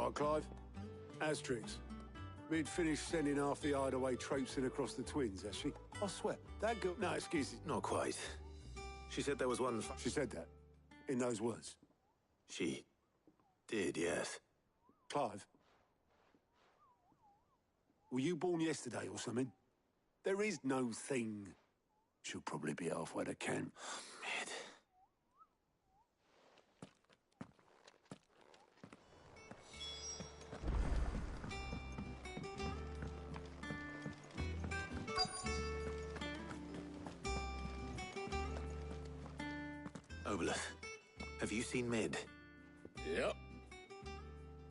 Right, Clive? Asterix. We'd finished sending half the hideaway traipsing across the twins, has she? I swear, that girl... No, excuse me. Not quite. She said there was one... She said that? In those words? She did, yes. Clive? Were you born yesterday or something? There is no thing. She'll probably be halfway to camp. Mid. Obolus, have you seen Mid? Yep.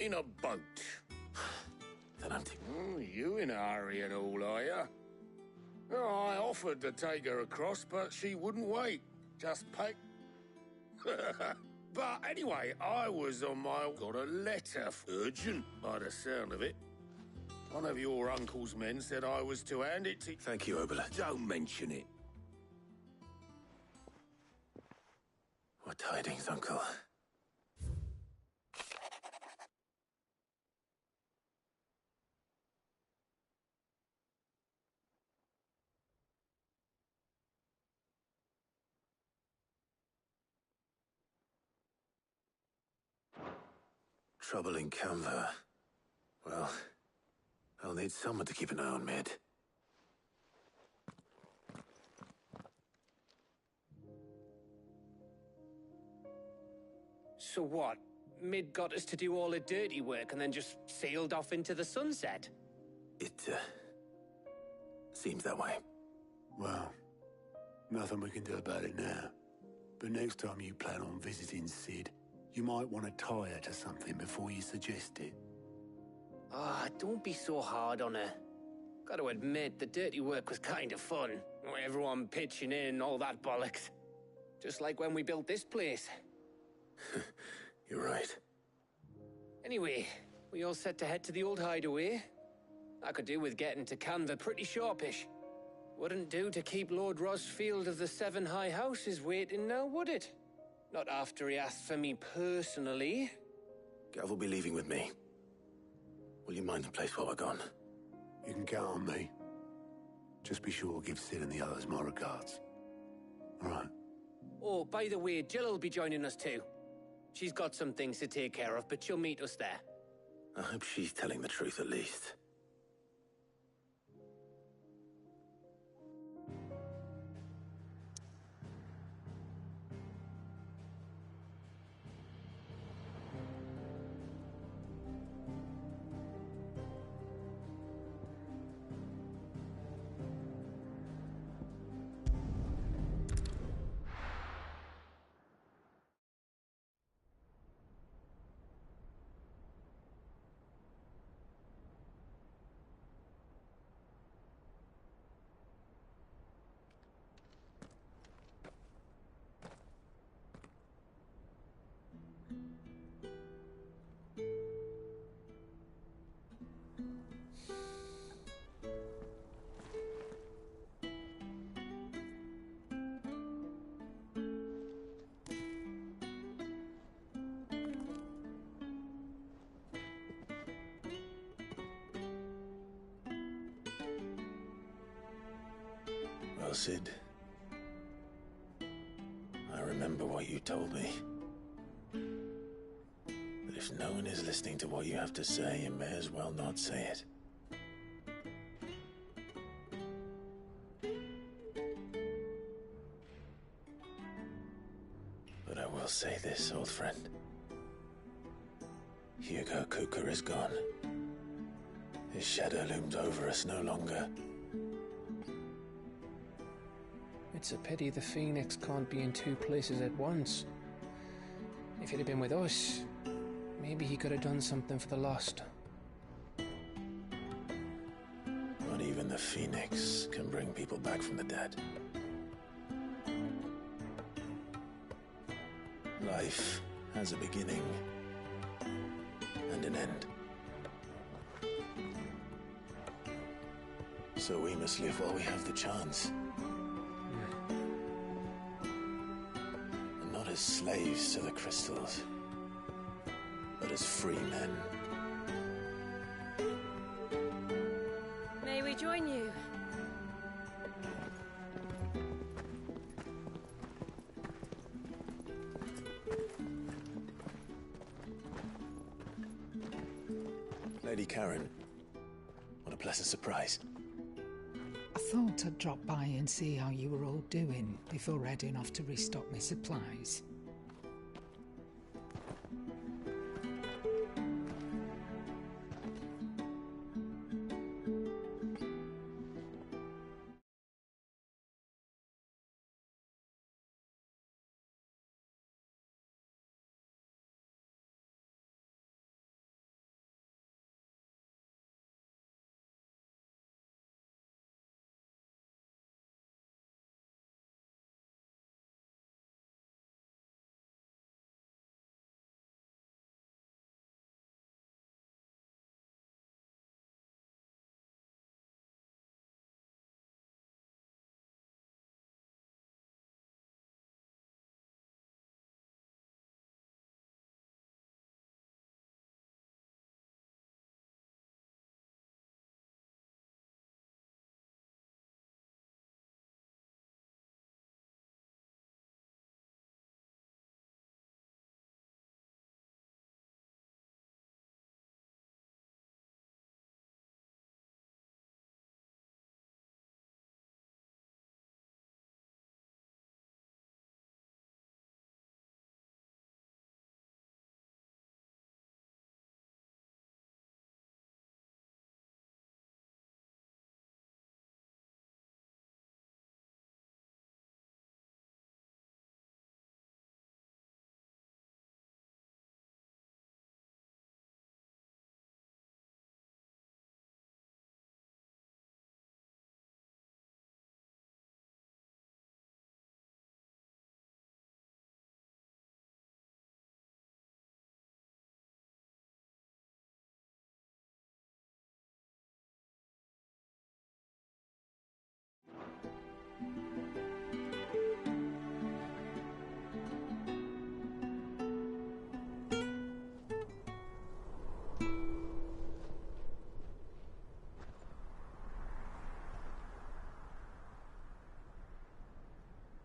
In a boat. Then I'm... You in a hurry and all, are you? Oh, I offered to take her across, but she wouldn't wait. Just pay... But anyway, I was on my... Got a letter. Urgent, by the sound of it. One of your uncle's men said I was to hand it to... Thank you, Obolus. Don't mention it. What tidings, Uncle? Trouble in Canva. Well, I'll need someone to keep an eye on Mid. So what? Mid got us to do all the dirty work and then just sailed off into the sunset? It, seems that way. Well, nothing we can do about it now. But next time you plan on visiting Sid, you might want to tie her to something before you suggest it. Ah, don't be so hard on her. Got to admit, the dirty work was kind of fun. Everyone pitching in, all that bollocks. Just like when we built this place. You're right. Anyway, we all set to head to the old hideaway. I could do with getting to Canva pretty sharpish. Wouldn't do to keep Lord Rosfield of the Seven High Houses waiting now, would it? Not after he asked for me personally. Gav will be leaving with me. Will you mind the place while we're gone? You can count on me. Just be sure to give Sid and the others my regards. All right. Oh, by the way, Jill will be joining us too. She's got some things to take care of, but she'll meet us there. I hope she's telling the truth at least. Well, Sid, I remember what you told me. That if no one is listening to what you have to say, you may as well not say it. But I will say this, old friend. Hugo Kuka is gone. His shadow looms over us no longer. It's a pity the Phoenix can't be in two places at once. If he'd have been with us, maybe he could have done something for the lost. Not even the Phoenix can bring people back from the dead. Life has a beginning and an end. So we must live while we have the chance. And not as slaves to the crystals, but as free men. join you. Lady Karen, what a pleasant surprise. I thought I'd drop by and see how you were all doing before heading off to restock my supplies.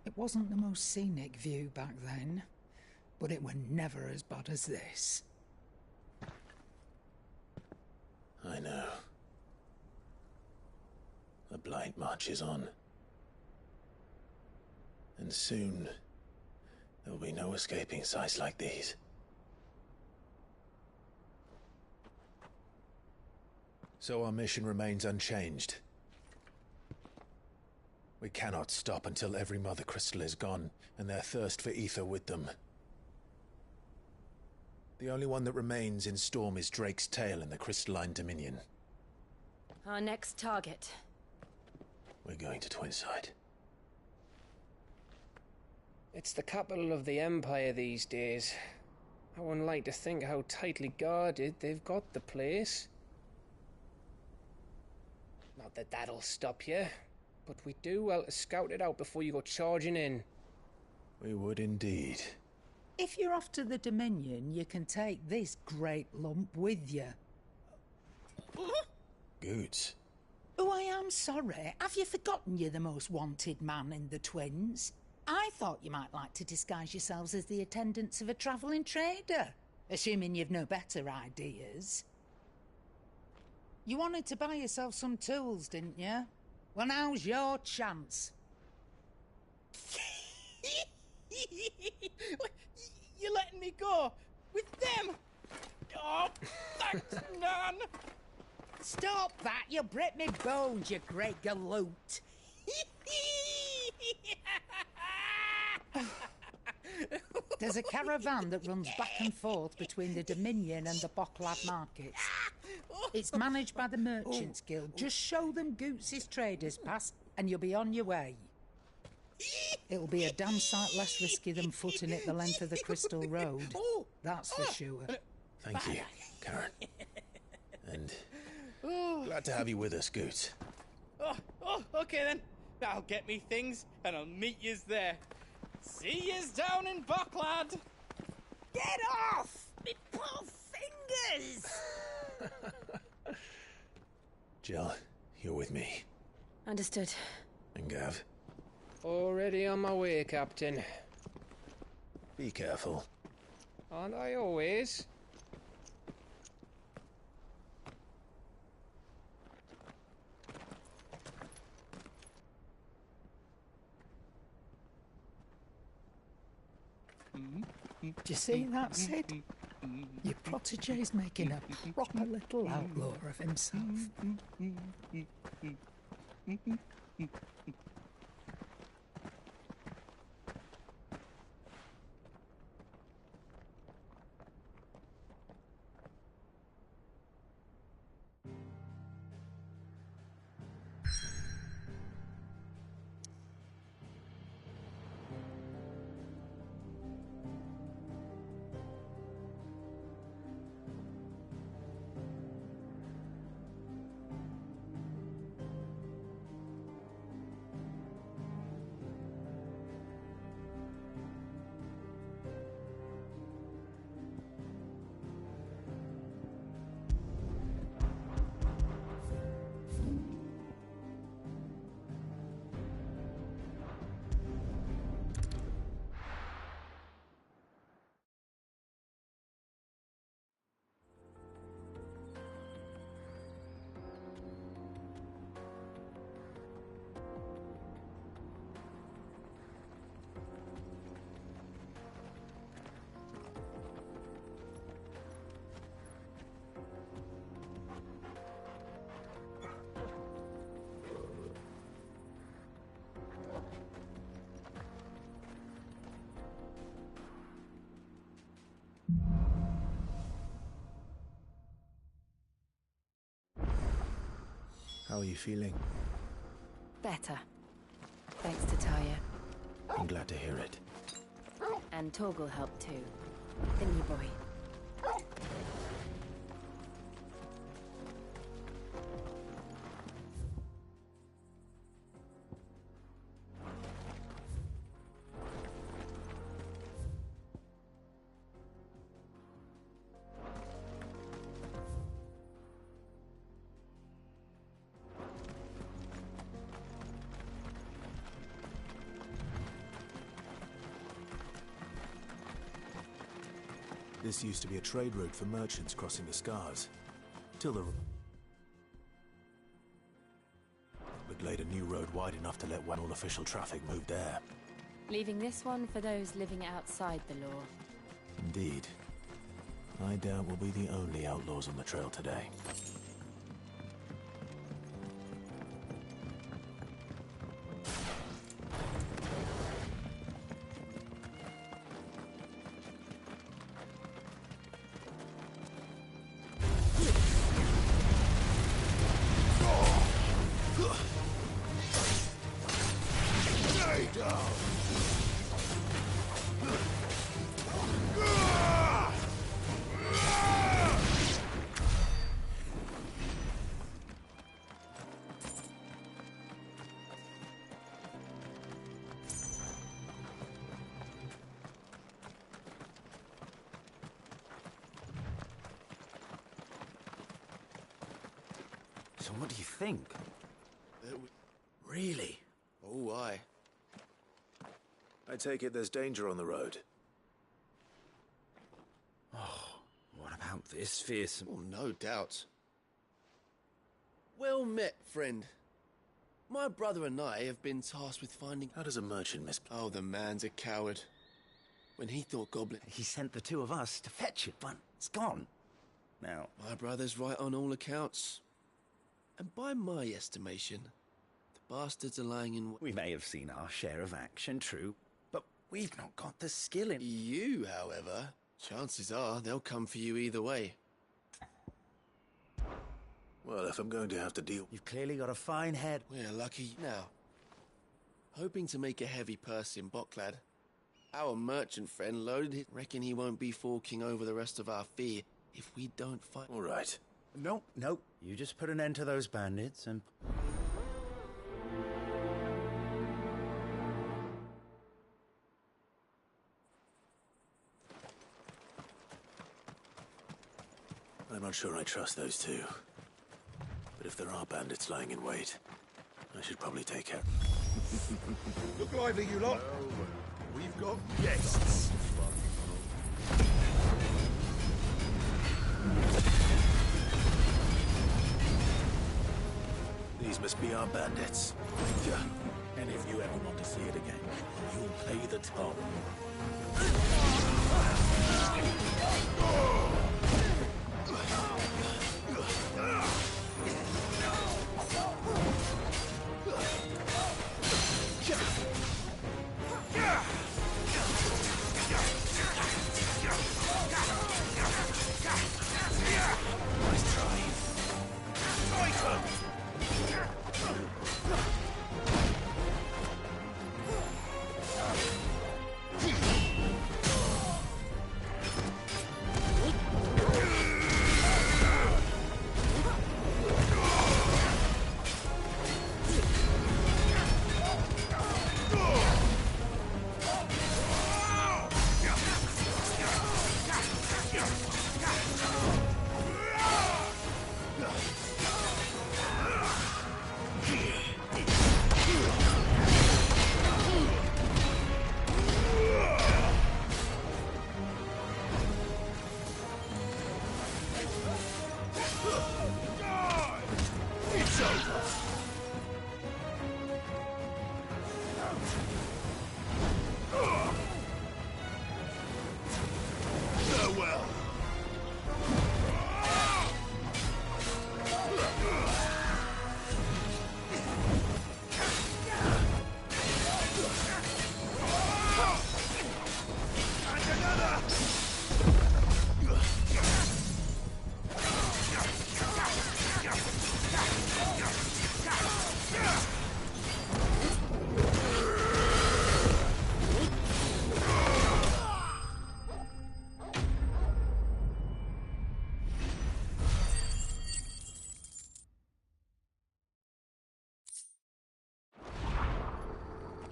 It wasn't the most scenic view back then, but it were never as bad as this. I know. The Blight marches on. And soon, there will be no escaping sights like these. So our mission remains unchanged. We cannot stop until every Mother Crystal is gone, and their thirst for ether with them. The only one that remains in Storm is Drake's Tail in the Crystalline Dominion. Our next target. We're going to Twinside. It's the capital of the Empire these days. I wouldn't like to think how tightly guarded they've got the place. Not that that'll stop you, but we do well to scout it out before you go charging in. We would indeed. If you're off to the Dominion, you can take this great lump with you. Goods. Oh, I am sorry. Have you forgotten you're the most wanted man in the Twins? I thought you might like to disguise yourselves as the attendants of a travelling trader, assuming you've no better ideas. You wanted to buy yourself some tools, didn't you? Well, now's your chance. You're letting me go? With them? Oh, thanks, Nan! Stop that! You'll break me bones, you great galoot! There's a caravan that runs back and forth between the Dominion and the Bocklad markets. It's managed by the Merchants Guild. Just show them Goots' traders pass and you'll be on your way. It'll be a damn sight less risky than footing it the length of the Crystal Road. That's for sure. Thank you, Karen. And glad to have you with us, Goots. Okay then. I'll get me things and I'll meet yous there. See yous down in Bocklad. Get off! Me poor fingers! Jill, you're with me. Understood. And Gav, Already on my way, Captain. be careful. Aren't I always? Do you see that, Sid? Your protege's making a proper little outlaw of himself. How are you feeling? Better. Thanks to Taya. I'm glad to hear it. And Torgal helped too. Didn't you, boy? This used to be a trade route for merchants crossing the Scars. Till the... But laid a new road wide enough to let all official traffic move there. Leaving this one for those living outside the law. Indeed. I doubt we'll be the only outlaws on the trail today. So what do you think? Really? Oh, aye. I take it there's danger on the road. What about this fearsome? Oh, no doubt. Well met, friend. My brother and I have been tasked with finding... How does a merchant miss... Oh, the man's a coward. When he thought Goblin... He sent the two of us to fetch it, but it's gone. Now, My brother's right on all accounts. And by my estimation, the bastards are lying in... we may have seen our share of action, true, but we've not got the skill in... You, however, chances are they'll come for you either way. Well, if I'm going to have to deal... You've clearly got a fine head. We're lucky now. Hoping to make a heavy purse in Bocklad. Our merchant friend loaded it. Reckon he won't be forking over the rest of our fee if we don't fight. All right. No, you just put an end to those bandits and... I'm not sure I trust those two. But if there are bandits lying in wait, I should probably take care. Look lively, you lot. Well, we've got guests. These must be our bandits. And if you ever want to see it again, you'll pay the toll. Nice try.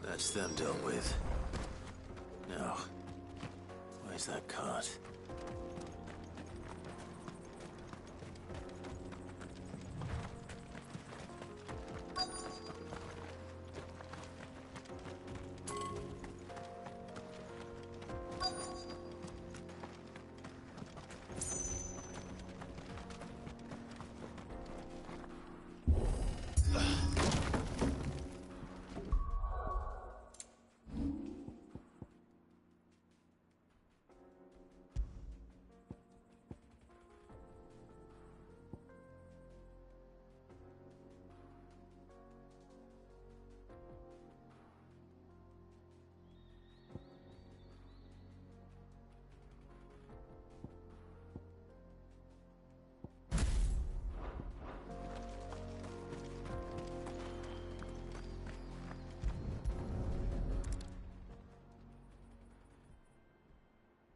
That's them dealt with. Now, where's that cart?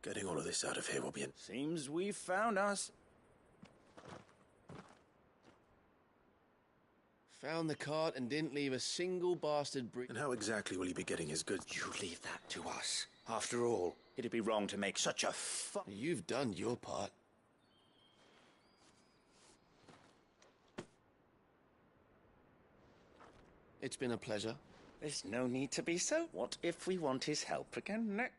Getting all of this out of here will be Seems we've found us. Found the cart and didn't leave a single bastard brick. And how exactly will he be getting his goods? You leave that to us. After all, it'd be wrong to make such a You've done your part. It's been a pleasure. There's no need to be so. What if we want his help again next?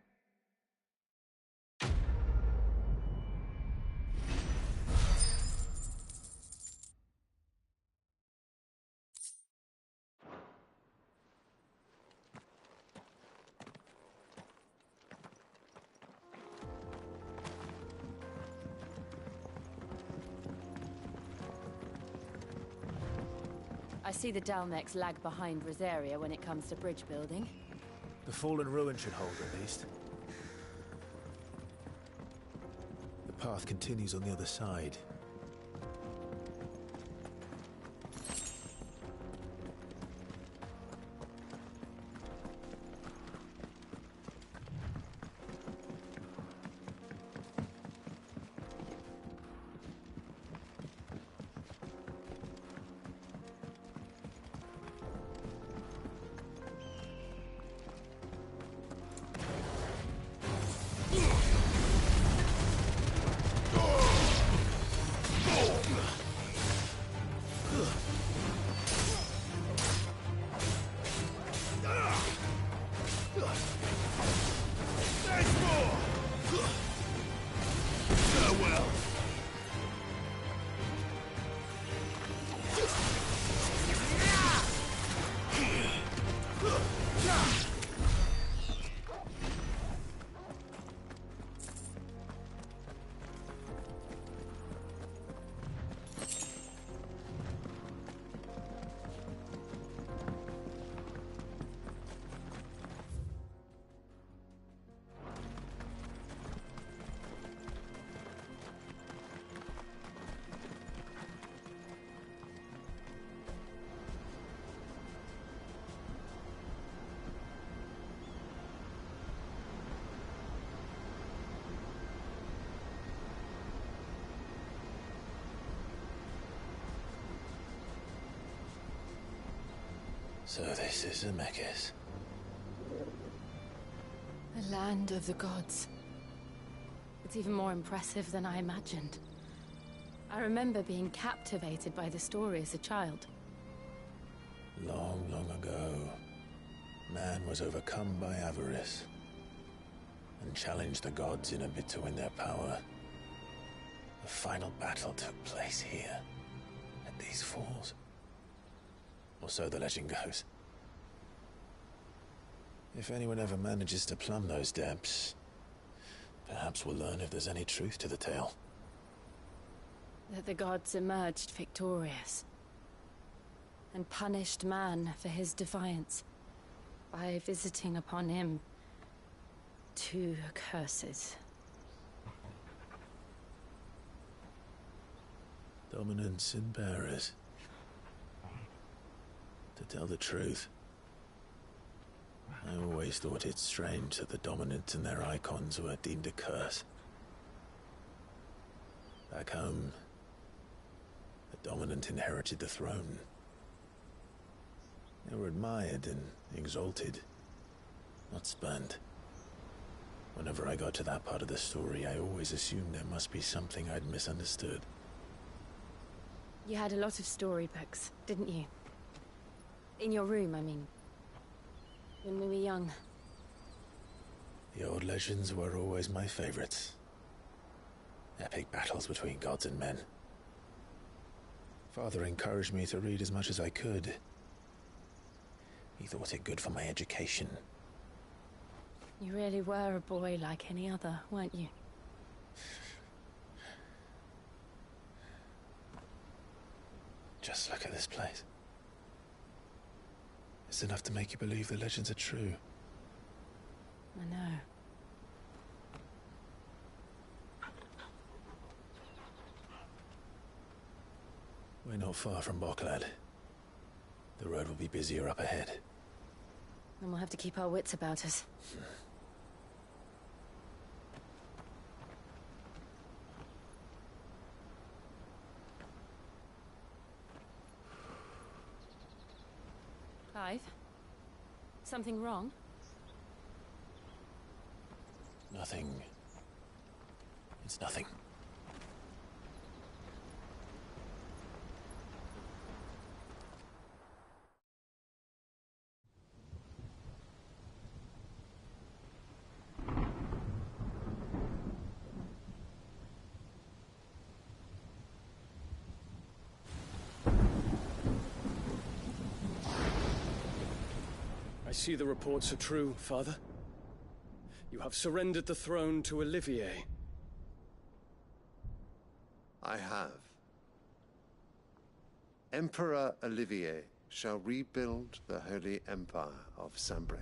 I see the Dalmex lag behind Rosaria when it comes to bridge building. The fallen ruin should hold, at least. The path continues on the other side. Ugh! So this is Zemeckis. A land of the gods. It's even more impressive than I imagined. I remember being captivated by the story as a child. Long, long ago, man was overcome by avarice and challenged the gods in a bid to win their power. The final battle took place here, at these falls. Or so the legend goes. If anyone ever manages to plumb those depths, perhaps we'll learn if there's any truth to the tale. That the gods emerged victorious and punished man for his defiance by visiting upon him 2 curses. Dominants and bearers. To tell the truth, I always thought it strange that the dominants and their icons were deemed a curse. Back home, the dominant inherited the throne. They were admired and exalted, not spurned. Whenever I got to that part of the story, I always assumed there must be something I'd misunderstood. You had a lot of storybooks, didn't you? In your room, I mean. When we were young. The old legends were always my favorites. Epic battles between gods and men. Father encouraged me to read as much as I could. He thought it good for my education. You really were a boy like any other, weren't you? Just look at this place. It's enough to make you believe the legends are true. I know. We're not far from Boklad. The road will be busier up ahead. Then we'll have to keep our wits about us. Clive? Something wrong? Nothing. It's nothing. I see the reports are true, Father. You have surrendered the throne to Olivier. I have. Emperor Olivier shall rebuild the Holy Empire of Sanbreque.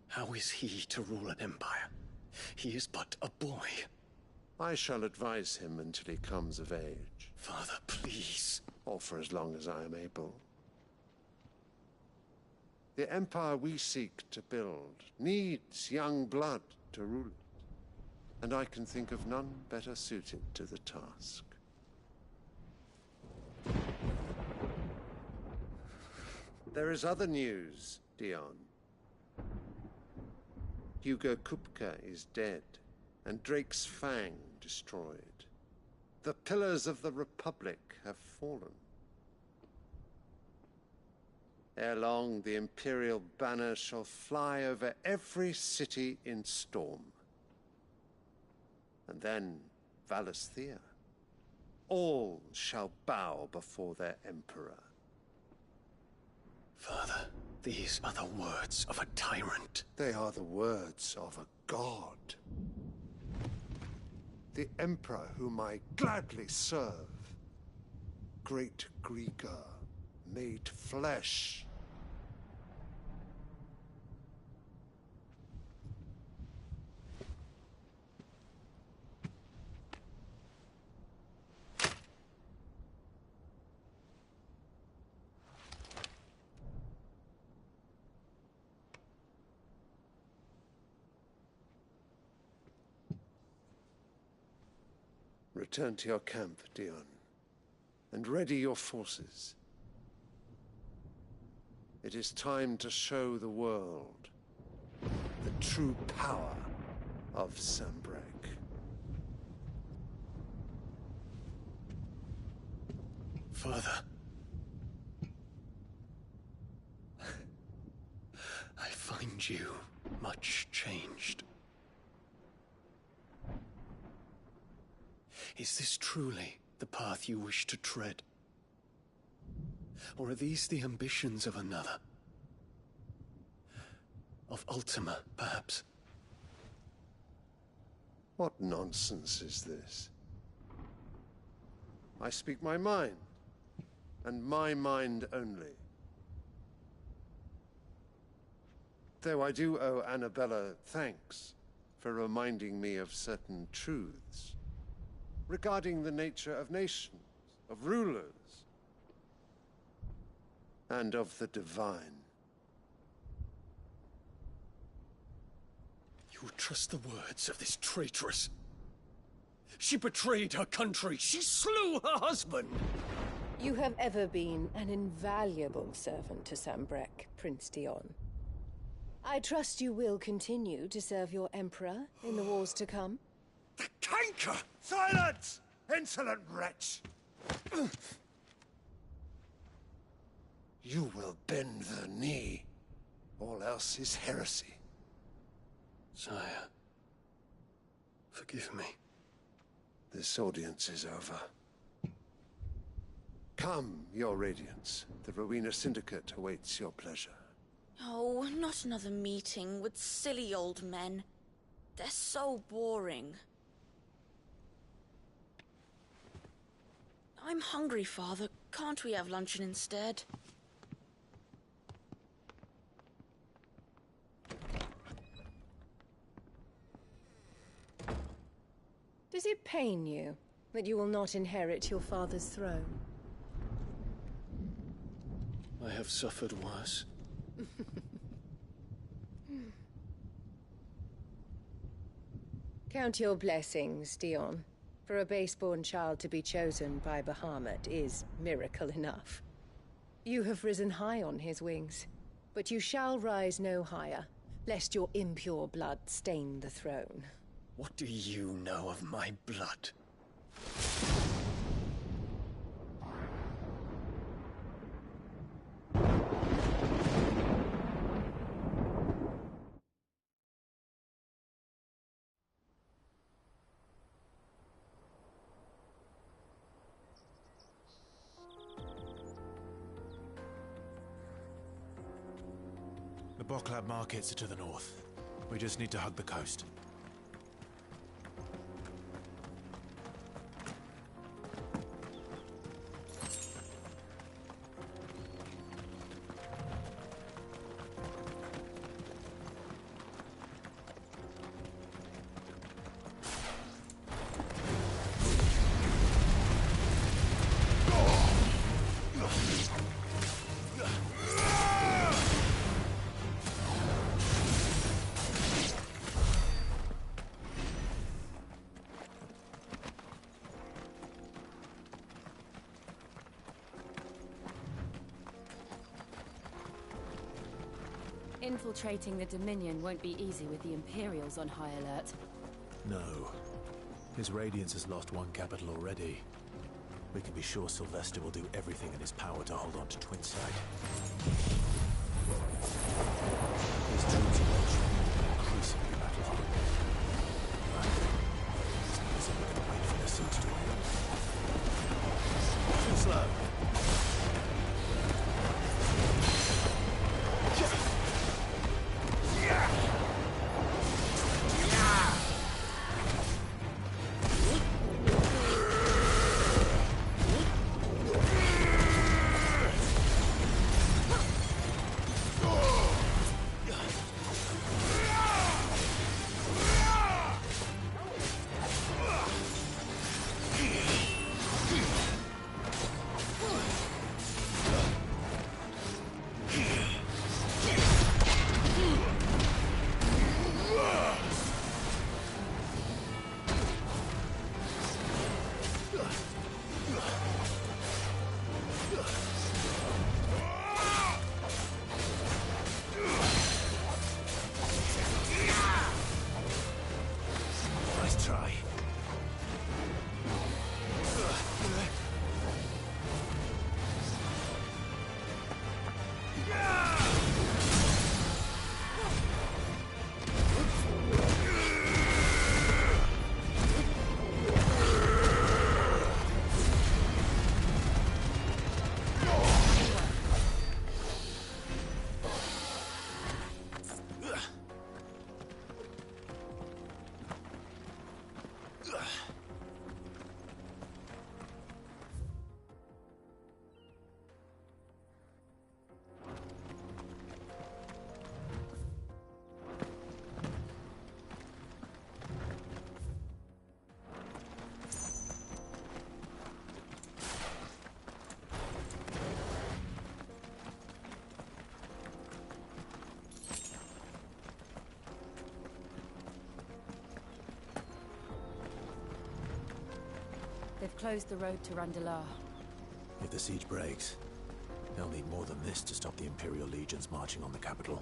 How is he to rule an empire? He is but a boy. I shall advise him until he comes of age. Father, please. Or for as long as I am able. The empire we seek to build needs young blood to rule it, and I can think of none better suited to the task. There is other news, Dion. Hugo Kupka is dead, and Drake's Fang destroyed. The pillars of the Republic have fallen. Ere long, the Imperial banner shall fly over every city in Storm. And then Valisthea. All shall bow before their Emperor. Father, these are the words of a tyrant. They are the words of a god. The Emperor whom I gladly serve. Great Greager, made flesh. Return to your camp, Dion, and ready your forces. It is time to show the world the true power of Sanbreque. Father. I find you much changed. Is this truly the path you wish to tread? Or are these the ambitions of another? Of Ultima, perhaps? What nonsense is this? I speak my mind, and my mind only. Though I do owe Annabella thanks for reminding me of certain truths regarding the nature of nations, of rulers, and of the divine. You would trust the words of this traitress? She betrayed her country. She slew her husband. You have ever been an invaluable servant to Sanbreque, Prince Dion. I trust you will continue to serve your Emperor in the wars to come. The canker! Silence! Insolent wretch! You will bend the knee. All else is heresy. Sire, forgive me. This audience is over. Come, your Radiance. The Rowena Syndicate awaits your pleasure. Oh, not another meeting with silly old men. They're so boring. I'm hungry, Father. Can't we have luncheon instead? Does it pain you that you will not inherit your father's throne? I have suffered worse. Count your blessings, Dion. For a base-born child to be chosen by Bahamut is miracle enough. You have risen high on his wings, but you shall rise no higher, lest your impure blood stain the throne. What do you know of my blood? The Boklab markets are to the north. We just need to hug the coast. Infiltrating the Dominion won't be easy with the Imperials on high alert. No. His Radiance has lost one capital already. We can be sure Sylvester will do everything in his power to hold on to Twinside. His troops are increasingly battle-hardened. So we're going to wait for the siege to end. Too slow. They've closed the road to Randalar. If the siege breaks, they'll need more than this to stop the Imperial legions marching on the capital.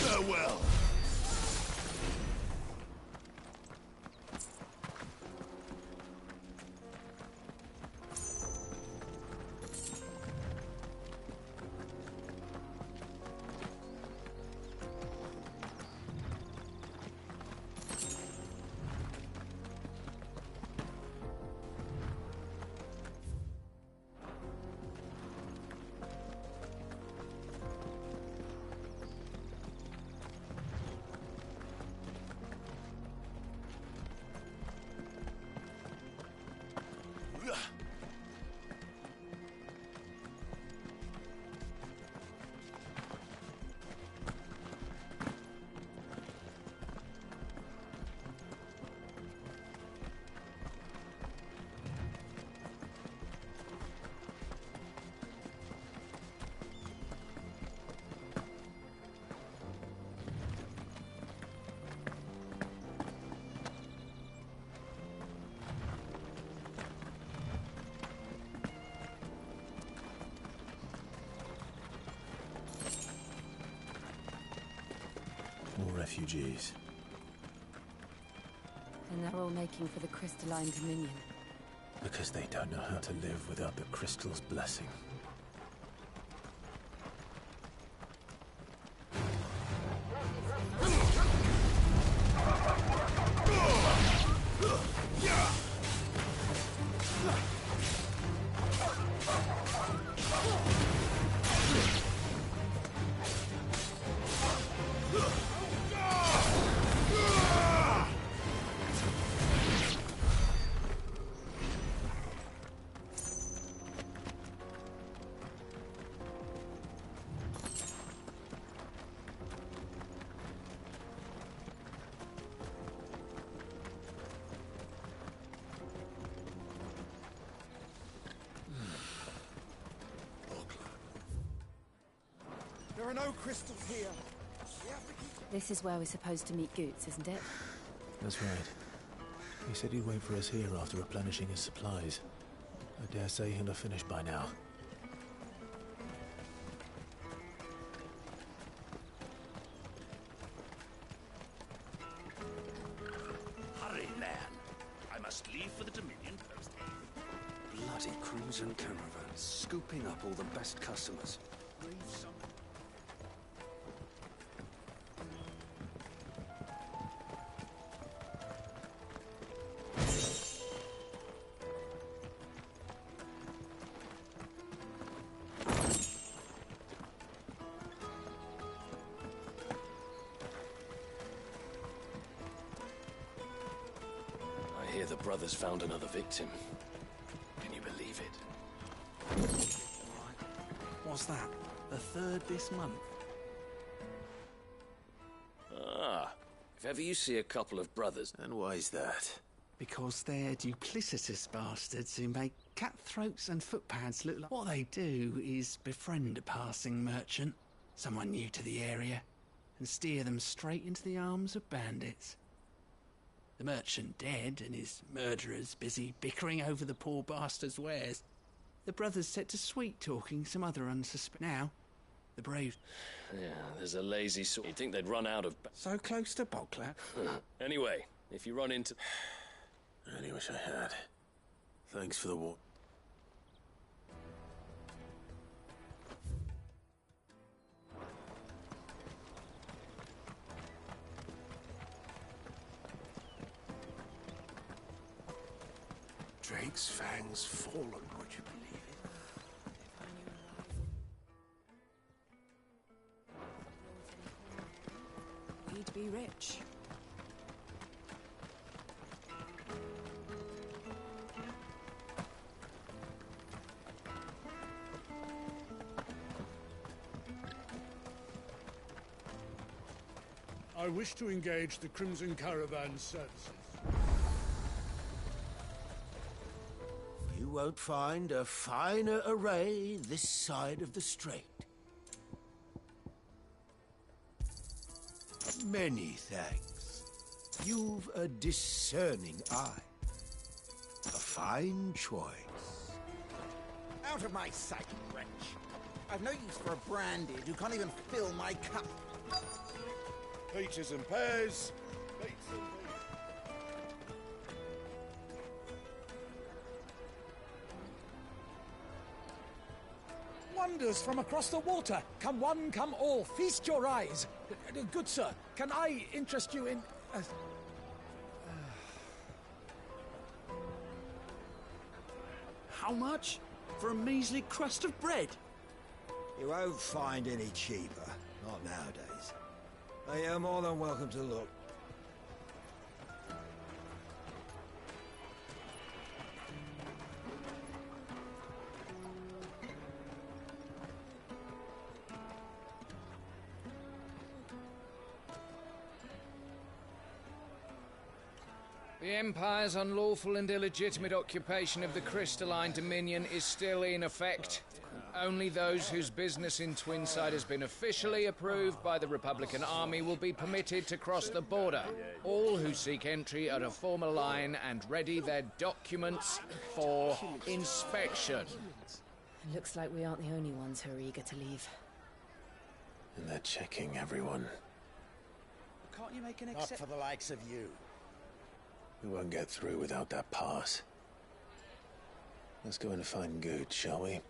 Farewell. More refugees. And they're all making for the crystalline dominion. Because they don't know how to live without the crystal's blessing. There are no crystals here. This is where we're supposed to meet Goots, isn't it? That's right. He said he'd wait for us here after replenishing his supplies. I dare say he'll have finished by now. Hurry, lad. I must leave for the Dominion post. Bloody crimson caravan, scooping up all the best customers. I hear the brothers found another victim. Can you believe it? What's that? The third this month? Ah, if ever you see a couple of brothers... And why is that? Because they're duplicitous bastards who make cutthroats and footpads look like... What they do is befriend a passing merchant, someone new to the area, and steer them straight into the arms of bandits. The merchant dead and his murderers busy bickering over the poor bastard's wares. The brothers set to sweet-talking some other unsuspecting. Now, the brave... Yeah, there's a lazy sort. You'd think they'd run out of... So close to Bogler. Anyway, if you run into... I really wish I had. Thanks for the war. Drake's fangs fallen, would you believe it? We'd be rich. I wish to engage the Crimson Caravan services. You won't find a finer array this side of the strait. Many thanks. You've a discerning eye. A fine choice. Out of my sight, wretch. I've no use for a branded who can't even fill my cup. Peaches and pears. Peaches and pears. Wonders from across the water. Come one, come all. Feast your eyes. Good sir, can I interest you in... How much? For a measly crust of bread? You won't find any cheaper. Not nowadays. But you're more than welcome to look. The Empire's unlawful and illegitimate occupation of the Crystalline Dominion is still in effect. Only those whose business in Twinside has been officially approved by the Republican Army will be permitted to cross the border. All who seek entry are to form a line and ready their documents for inspection. Looks like we aren't the only ones who are eager to leave. And they're checking everyone. Can't you make an Not for the likes of you. We won't get through without that pass. Let's go and find Good, shall we?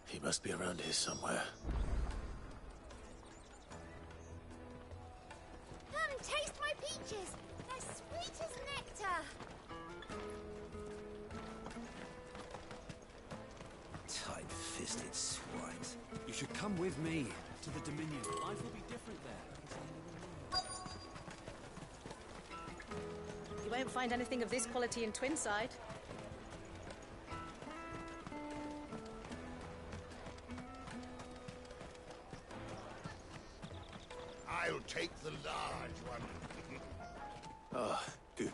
He must be around here somewhere. Come, taste my peaches. They're sweet as nectar. Tight-fisted swines. You should come with me to the Dominion. Life will be different there. You won't find anything of this quality in Twinside. I'll take the large one. Ah, good.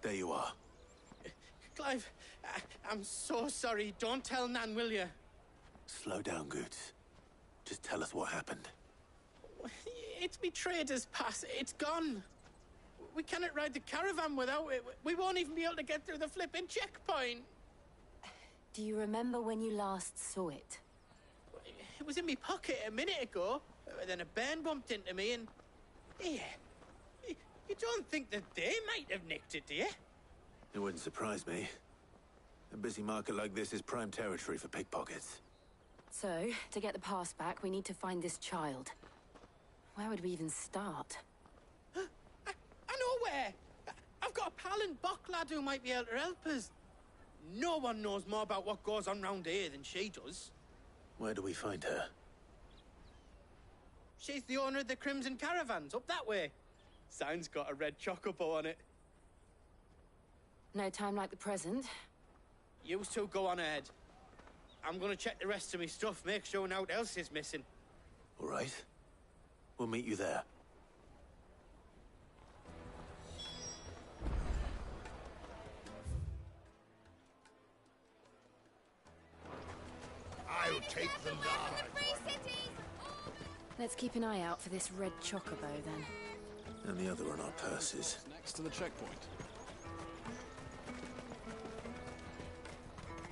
There you are. Clive, I'm so sorry. Don't tell Nan, will you? Slow down, Goots. Just tell us what happened. It's me trader's pass. It's gone. We cannot ride the caravan without it. We won't even be able to get through the flipping checkpoint. Do you remember when you last saw it? It was in my pocket a minute ago. Then a bairn bumped into me and... Yeah. You don't think that they might have nicked it, do you? It wouldn't surprise me. A busy market like this is prime territory for pickpockets. So, to get the pass back, we need to find this child. Where would we even start? I know where! I've got a pal in Bocklad who might be able to help us. No one knows more about what goes on round here than she does. Where do we find her? She's the owner of the Crimson Caravans, up that way. Sign's got a red chocobo on it. No time like the present. You two go on ahead. I'm gonna check the rest of my stuff, make sure naught else is missing. All right. We'll meet you there. I'll take the large. Let's keep an eye out for this red chocobo, then. And the other on our purses. Next to the checkpoint.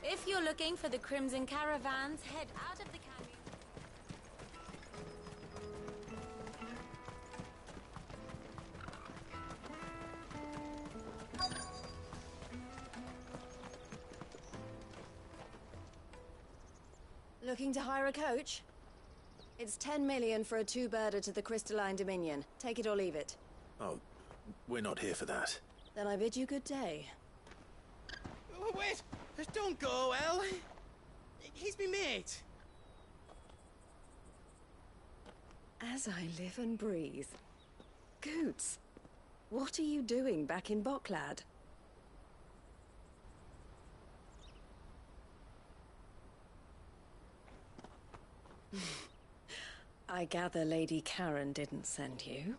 If you're looking for the Crimson Caravans, head out of the canyon. Looking to hire a coach? It's 10 million for a two-birder to the Crystalline Dominion. Take it or leave it. Oh, we're not here for that. Then I bid you good day. Oh, wait! Don't go, El. He's me mate. As I live and breathe. Goots, what are you doing back in Bocklad? I gather Lady Karen didn't send you.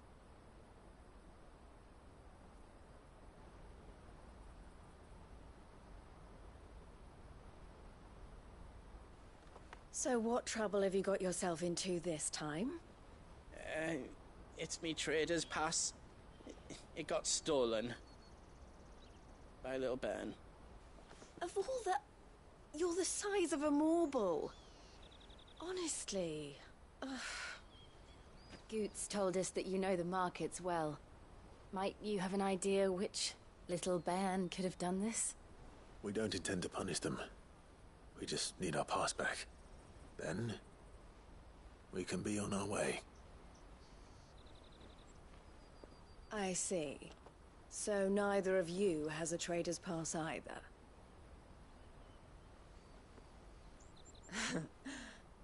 So what trouble have you got yourself into this time? It's me trader's pass. It got stolen. By a little bairn. Of all the... You're the size of a marble. Honestly. Ugh. Goots told us that you know the markets well. Might you have an idea which little bairn could have done this? We don't intend to punish them. We just need our pass back. Then, we can be on our way. I see. So neither of you has a trader's pass either.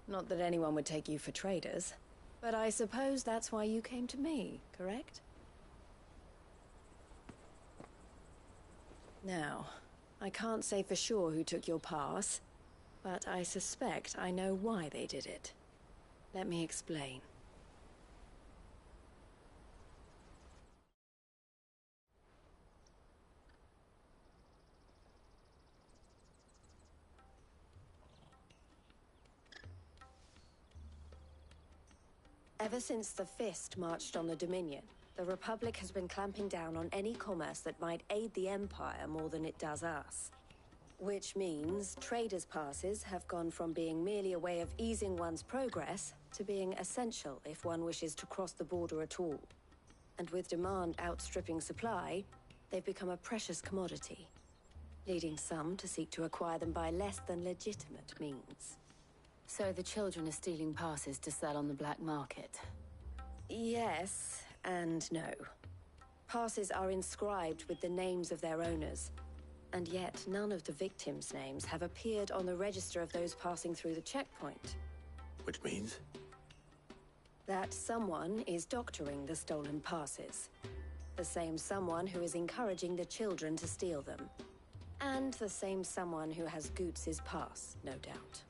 Not that anyone would take you for traders, but I suppose that's why you came to me, correct? Now, I can't say for sure who took your pass, but I suspect I know why they did it. Let me explain. Ever since the Fist marched on the Dominion, the Republic has been clamping down on any commerce that might aid the Empire more than it does us. Which means traders' passes have gone from being merely a way of easing one's progress to being essential if one wishes to cross the border at all. And with demand outstripping supply, they've become a precious commodity, leading some to seek to acquire them by less than legitimate means. So the children are stealing passes to sell on the black market? Yes, and no. Passes are inscribed with the names of their owners, and yet none of the victims' names have appeared on the register of those passing through the checkpoint. Which means? That someone is doctoring the stolen passes. The same someone who is encouraging the children to steal them. And the same someone who has Goots' pass, no doubt.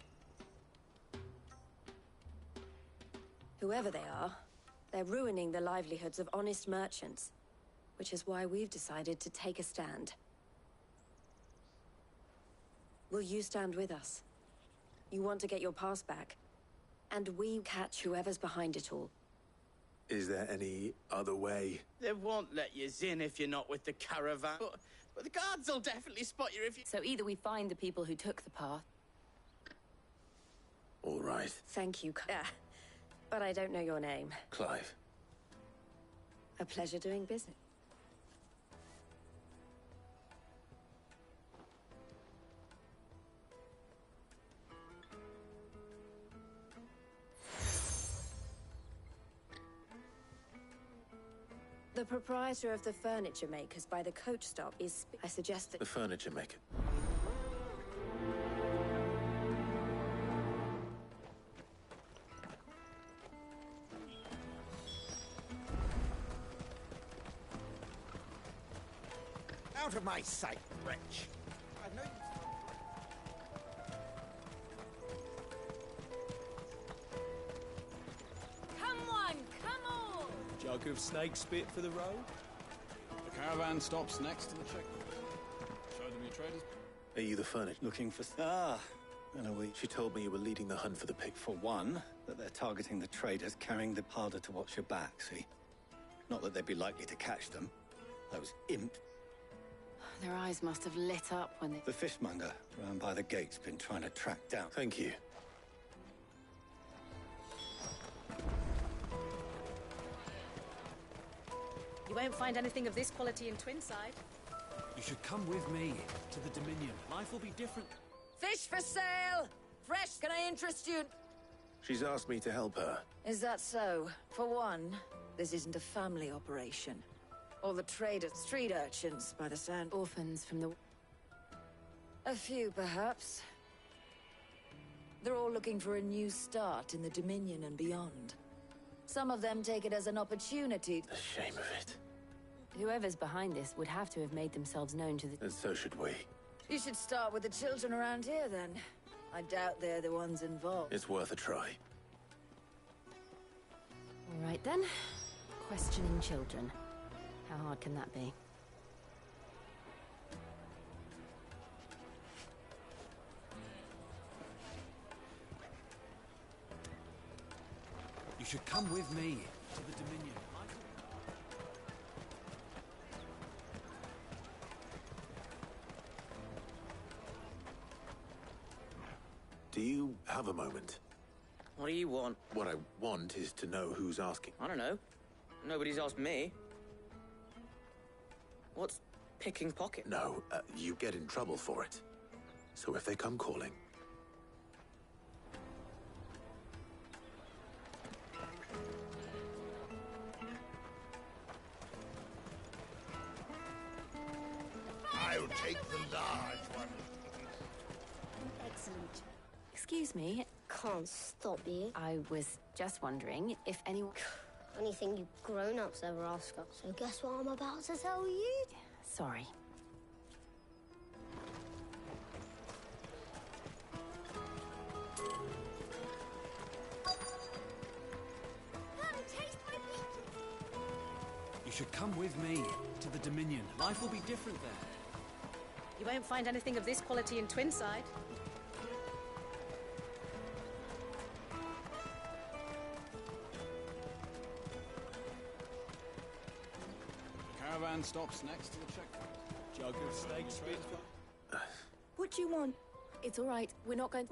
Whoever they are, they're ruining the livelihoods of honest merchants, which is why we've decided to take a stand. Will you stand with us? You want to get your pass back, and we catch whoever's behind it all. Is there any other way? They won't let you in if you're not with the caravan. But the guards will definitely spot you if you... So either we find the people who took the path... All right. Thank you, but I don't know your name. Clive. A pleasure doing business. The proprietor of the furniture makers by the coach stop is... I suggest that... The furniture maker. Out of my sight, wretch! I've no use Come on, come on! Jug of snake spit for the road? The caravan stops next to the checkpoint. Show them your traders. Are you the furniture? Looking for... Ah, and are we... She told me you were leading the hunt for the pig. For one, that they're targeting the traders carrying the harder to watch your back, see? Not that they'd be likely to catch them. Those imps. Their eyes must have lit up when they... The fishmonger round by the gate's been trying to track down. Thank you. You won't find anything of this quality in Twinside. You should come with me to the Dominion. Life will be different. Fish for sale! Fresh, can I interest you? She's asked me to help her. Is that so? For one, this isn't a family operation. Or the traders, street urchins, by the sound. Orphans from the... A few, perhaps. They're all looking for a new start in the Dominion and beyond. Some of them take it as an opportunity. The shame of it. Whoever's behind this would have to have made themselves known to the... And so should we. You should start with the children around here, then. I doubt they're the ones involved. It's worth a try. All right, then. Questioning children. How hard can that be? You should come with me to the Dominion. Do you have a moment? What do you want? What I want is to know who's asking. I don't know. Nobody's asked me. What's picking pocket? No, you get in trouble for it. So if they come calling... I'll take the large one. Excellent. Excuse me. Can't stop you. I was just wondering if anyone... Anything you grown-ups ever ask us. So guess what I'm about to tell you? Sorry. Come, taste my peaches. You should come with me to the Dominion. Life will be different there. You won't find anything of this quality in Twinside. Caravan stops next to the checkpoint. Jug of snake spit. What do you want? It's all right. We're not going...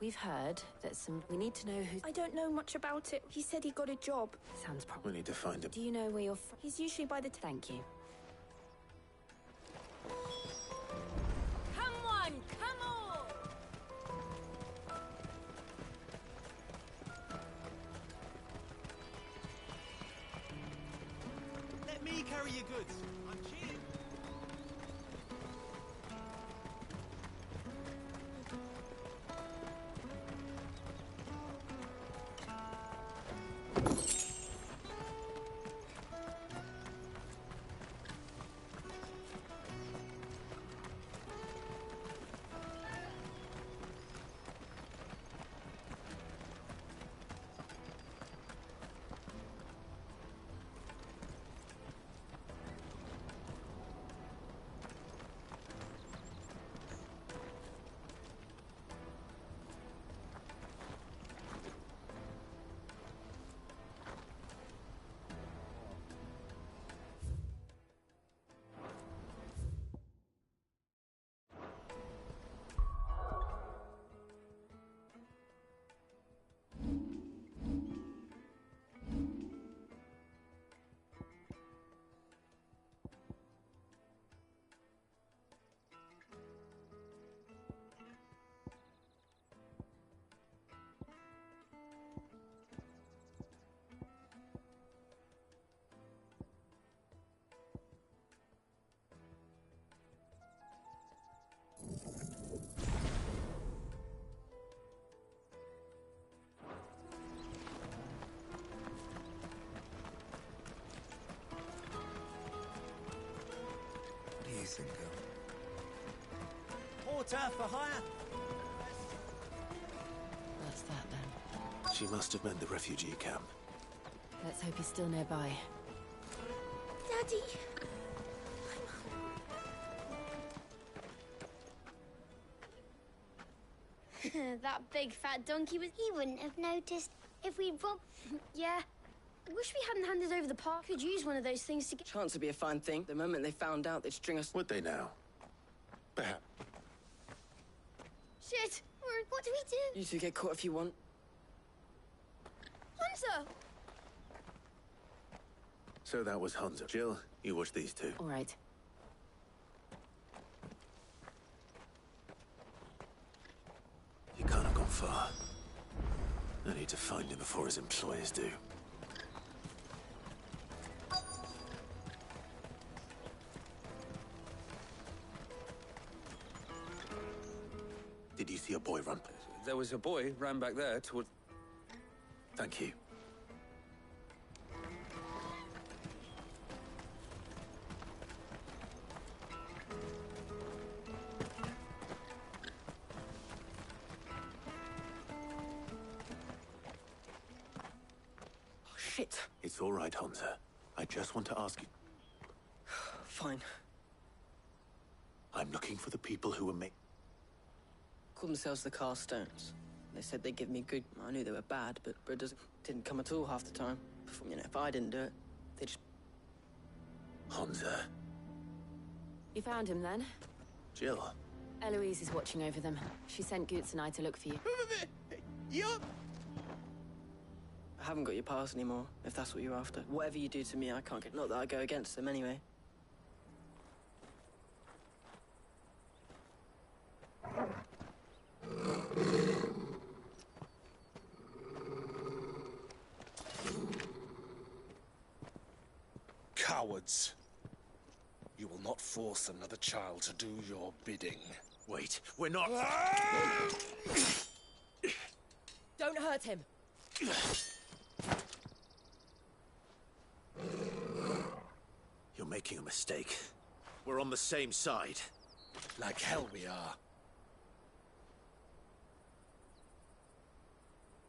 We've heard that we need to know who... I don't know much about it. He said he got a job. Sounds We need to find him. Do you know where you're He's usually by the... Thank you. Come on, come on! Let me carry your goods. I'm cheap. Water for hire? That's that then. She must have meant the refugee camp. Let's hope he's still nearby. Daddy! That big fat donkey was... He wouldn't have noticed if we'd robbed... Yeah. I wish we hadn't handed over the park. Could use one of those things to get... Chance would be a fine thing. The moment they found out, they'd string us... Would they now? Perhaps. Shit! What do we do? You two get caught if you want. Hunter! So that was Hansa. Jill, you watch these two. All right. He can't have gone far. I need to find him before his employers do. Did you see a boy run? There was a boy ran back there toward... Thank you. Oh, shit. It's all right, Hansa. I just want to ask you. Fine. I'm looking for the people who were Called themselves the Carstones. They said they'd give me good... I knew they were bad, but Brothers didn't come at all half the time. You know, if I didn't do it, they just... Hansa. You found him then? Jill. Eloise is watching over them. She sent Goots and I to look for you. Yup! I haven't got your pass anymore, if that's what you're after. Whatever you do to me, I can't get... Not that I go against them anyway. Cowards. You will not force another child to do your bidding. Wait, we're not... Don't hurt him. You're making a mistake. We're on the same side. Like hell we are.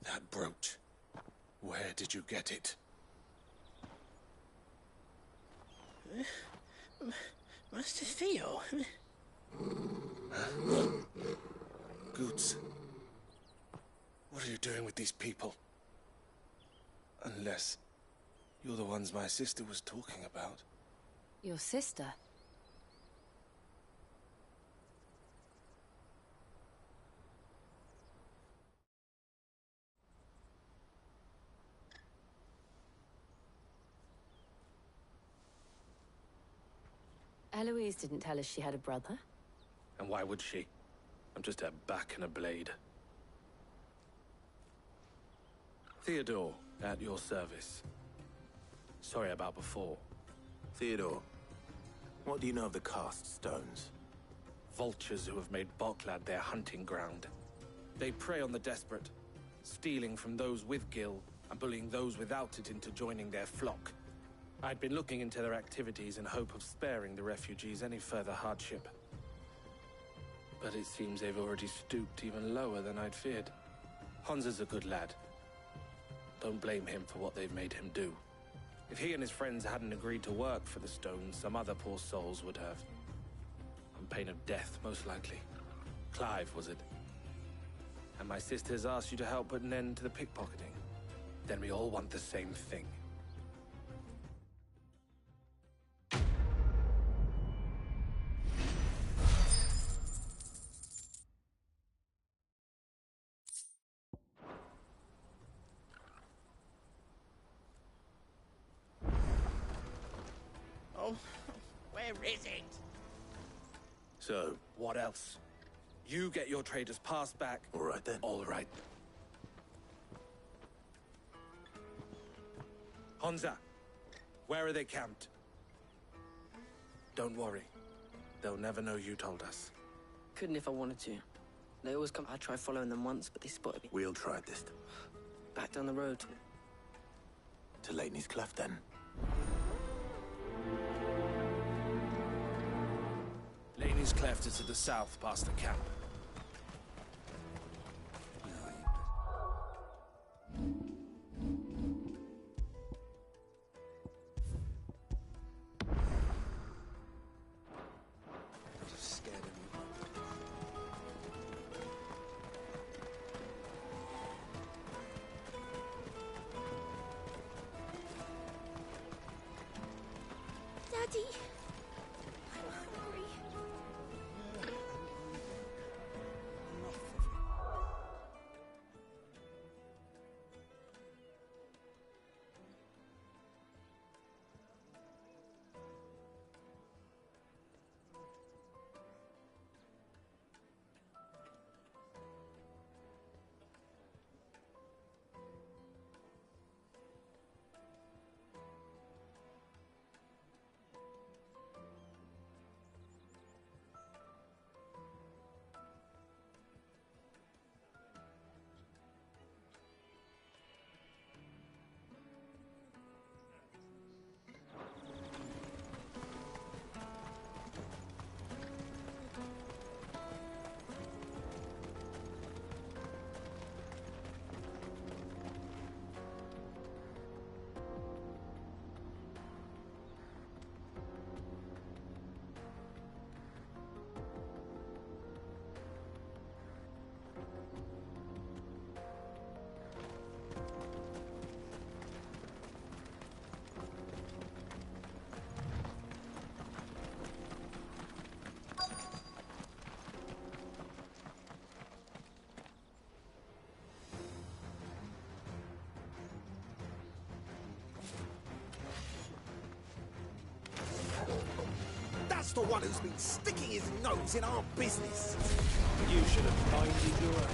That brooch. Where did you get it? Master Theo? Goots. What are you doing with these people? Unless you're the ones my sister was talking about. Your sister? Eloise didn't tell us she had a brother. And why would she? I'm just her back and a blade. Theodore, at your service. Sorry about before. Theodore, what do you know of the Cast Stones? Vultures who have made Boklad their hunting ground. They prey on the desperate, stealing from those with Gil and bullying those without it into joining their flock. I'd been looking into their activities in hope of sparing the refugees any further hardship. But it seems they've already stooped even lower than I'd feared. Hansa's a good lad. Don't blame him for what they've made him do. If he and his friends hadn't agreed to work for the Stones, some other poor souls would have. On pain of death, most likely. Clive, was it? And my sisters asked you to help put an end to the pickpocketing. Then we all want the same thing. Oh, where is it? So, what else? You get your trader's pass back. All right, then. All right. Hansa, where are they camped? Don't worry. They'll never know you told us. Couldn't if I wanted to. They always come... I tried following them once, but they spotted me. We'll try this time. Back down the road. To Lateney's Cleft, then. Laney's Enemy's cleft is to the south, past the camp. Daddy, I'm hungry. That's the one who's been sticking his nose in our business. You should have minded your own.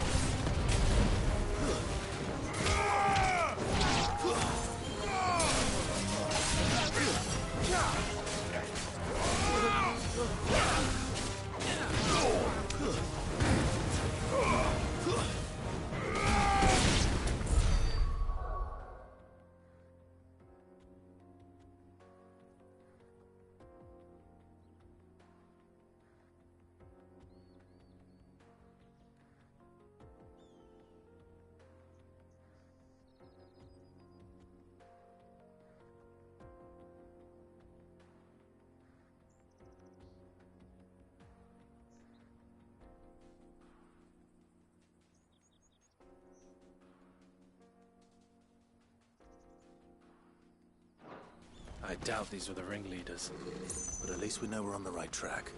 I doubt these were the ringleaders. But at least we know we're on the right track.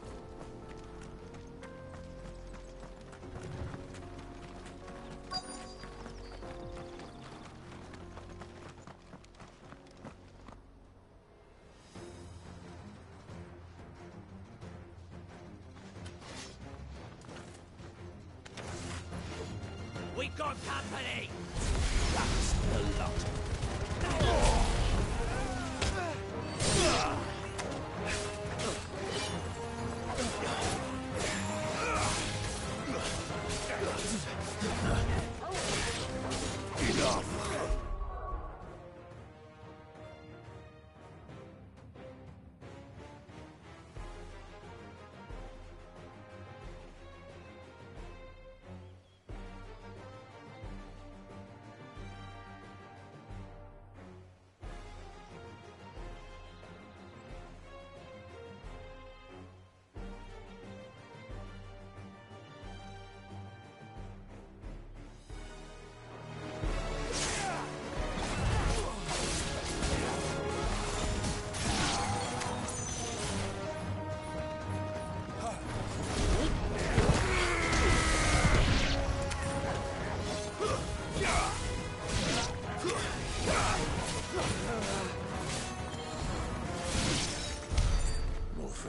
We got company! That's a lot. Enough!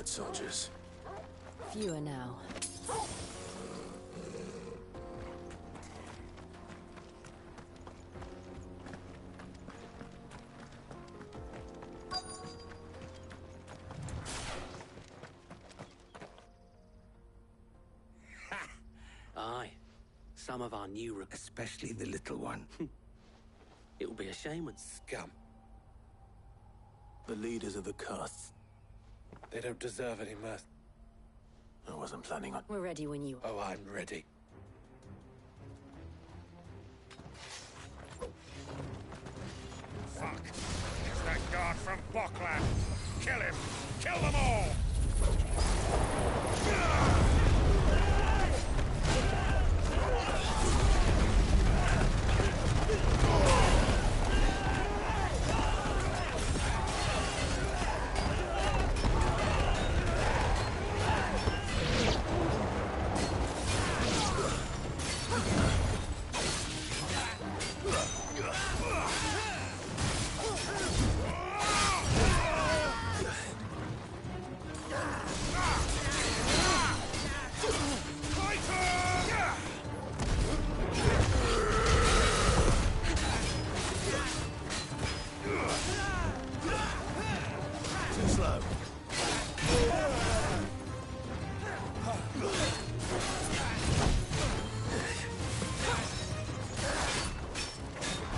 Soldiers. Fewer now. Aye. Some of our new, especially the little one. It will be a shame when scum. The leaders of the castes. They don't deserve any mercy. I wasn't planning on... We're ready when you are. Oh, I'm ready. Fuck. It's that guard from Bokland. Kill him. Kill them all. Too slow.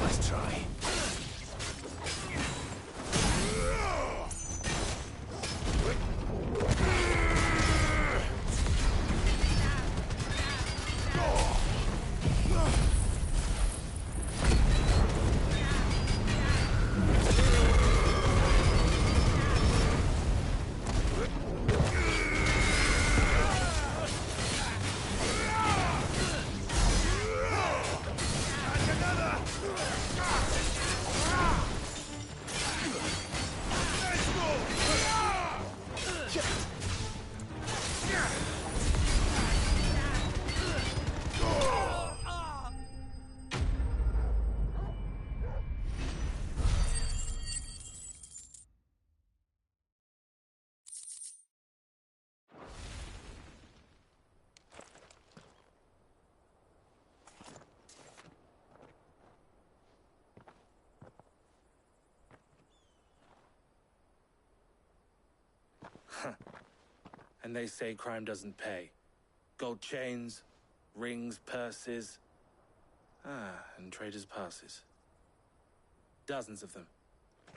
Nice try. And they say crime doesn't pay. Gold chains, rings, purses. And traders' passes. Dozens of them.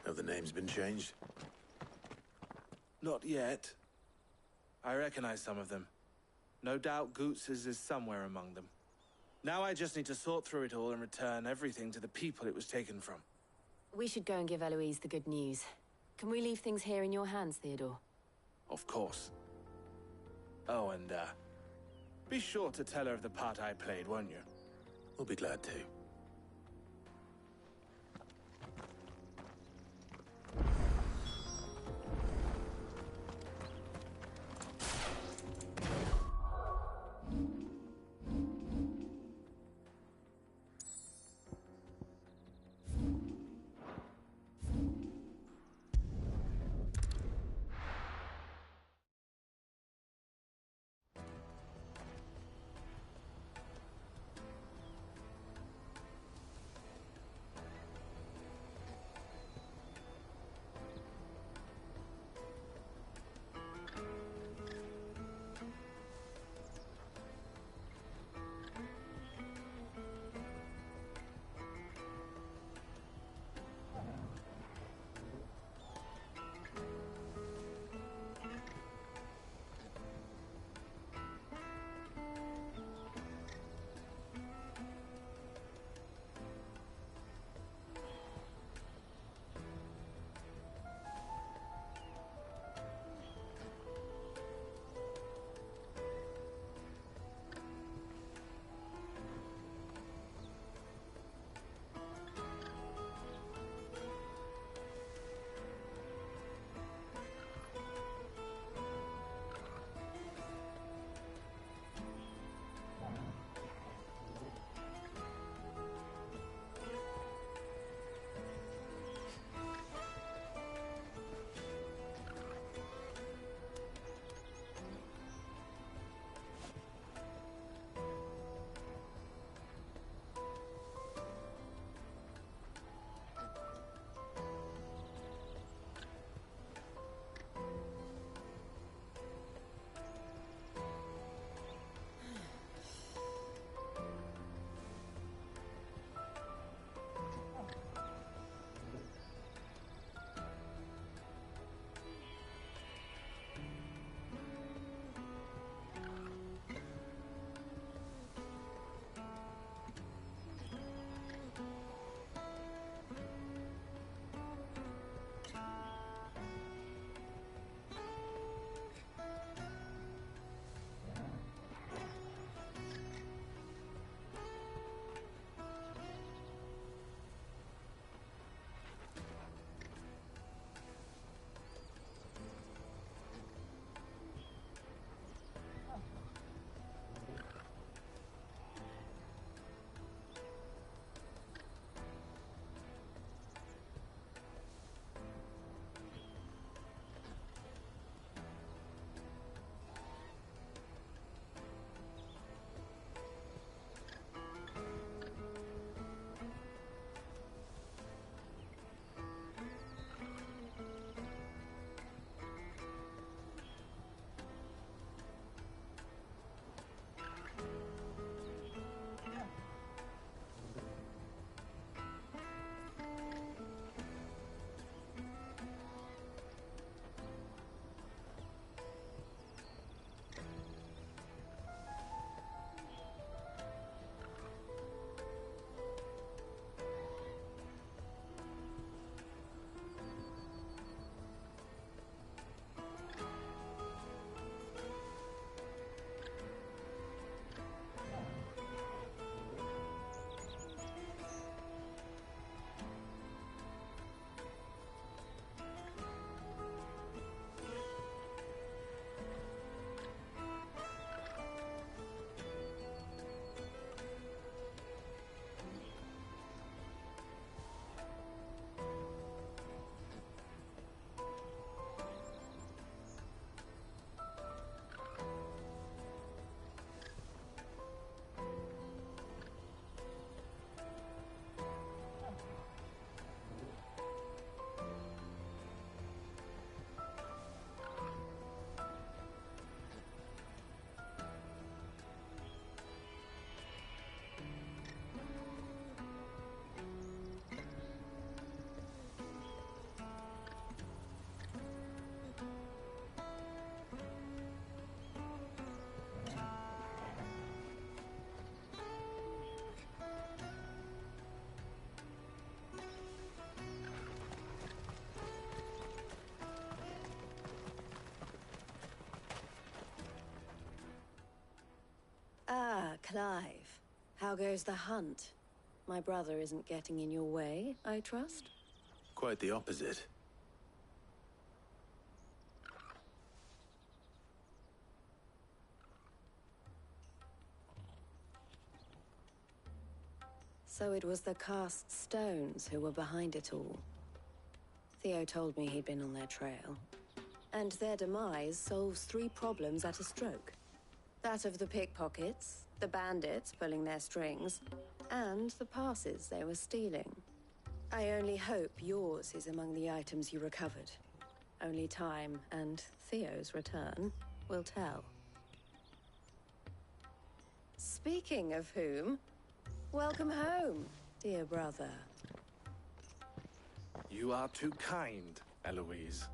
Have the names been changed? Not yet. I recognize some of them. No doubt Goots's is somewhere among them. Now I just need to sort through it all and return everything to the people it was taken from. We should go and give Eloise the good news. Can we leave things here in your hands, Theodore? Of course. Oh, and, be sure to tell her of the part I played, won't you? We'll be glad to. Ah, Clive. How goes the hunt? My brother isn't getting in your way, I trust? Quite the opposite. So it was the cast stones who were behind it all. Theo told me he'd been on their trail. And their demise solves 3 problems at a stroke. That of the pickpockets, the bandits pulling their strings, and the passes they were stealing. I only hope yours is among the items you recovered. Only time and Theo's return will tell. Speaking of whom, welcome home, dear brother. You are too kind, Eloise.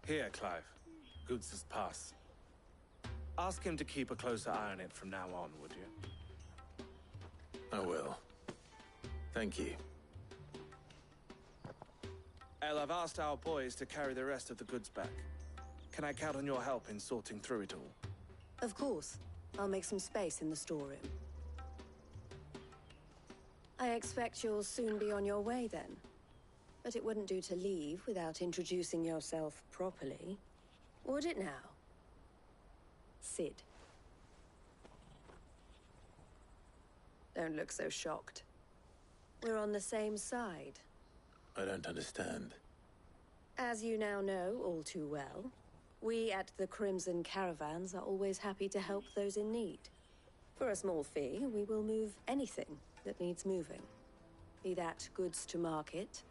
Here, Clive. Goods' pass. Ask him to keep a closer eye on it from now on, would you? I will. Thank you. El, I've asked our boys to carry the rest of the goods back. Can I count on your help in sorting through it all? Of course. I'll make some space in the storeroom. I expect you'll soon be on your way then. But it wouldn't do to leave without introducing yourself properly. Would it now? Sid. Don't look so shocked. We're on the same side. I don't understand. As you now know all too well, we at the Crimson Caravans are always happy to help those in need. For a small fee, we will move anything that needs moving. Be that goods to market,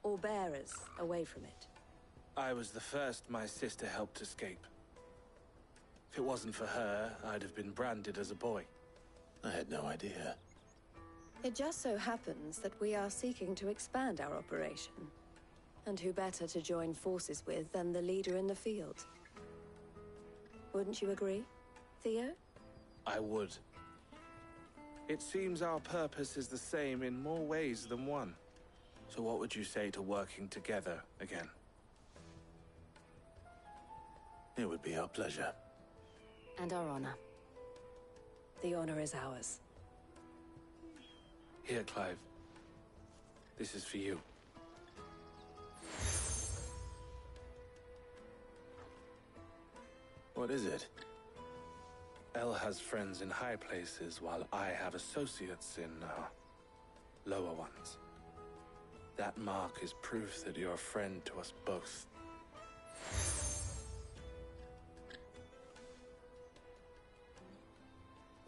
or bearers away from it. I was the first my sister helped escape. If it wasn't for her, I'd have been branded as a boy. I had no idea. It just so happens that we are seeking to expand our operation. And who better to join forces with than the leader in the field? Wouldn't you agree, Theo? I would. It seems our purpose is the same in more ways than one. So what would you say to working together again? It would be our pleasure. And our honor. The honor is ours. Here, Clive. This is for you. What is it? El has friends in high places, while I have associates in, lower ones. That mark is proof that you're a friend to us both.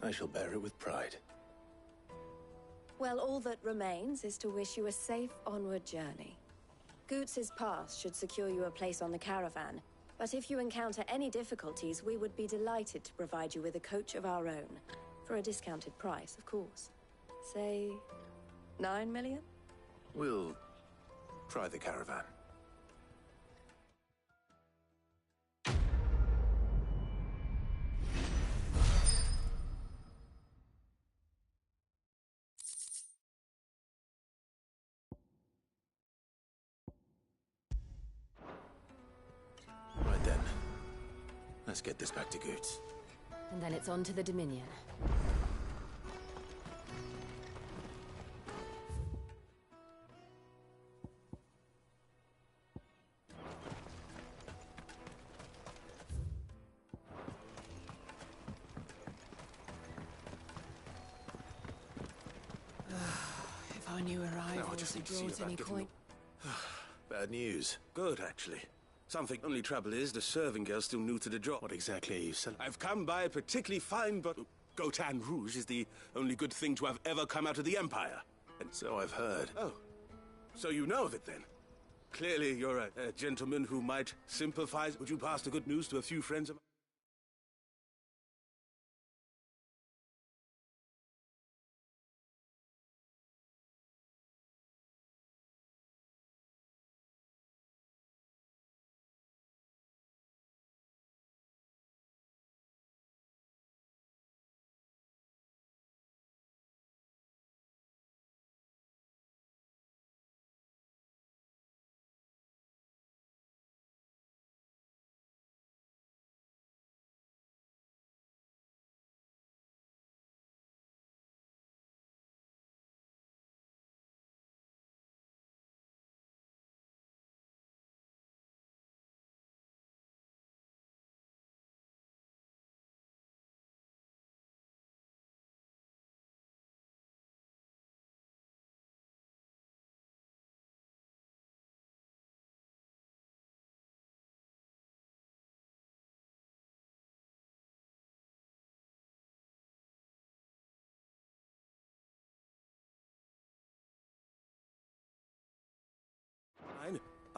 I shall bear it with pride. Well, all that remains is to wish you a safe onward journey. Goots' pass should secure you a place on the caravan, but if you encounter any difficulties, we would be delighted to provide you with a coach of our own. For a discounted price, of course. Say, 9 million? We'll try the caravan. Right then. Let's get this back to Goots. And then it's on to the Dominion. If I knew arrivals had brought any point. Bad news. Good, actually. Something. Only trouble is, the serving girl's still new to the job. What exactly are you selling? I've come by a particularly fine but Gotan Rouge is the only good thing to have ever come out of the Empire. And so I've heard. Oh. So you know of it, then? Clearly you're a gentleman who might sympathize. Would you pass the good news to a few friends of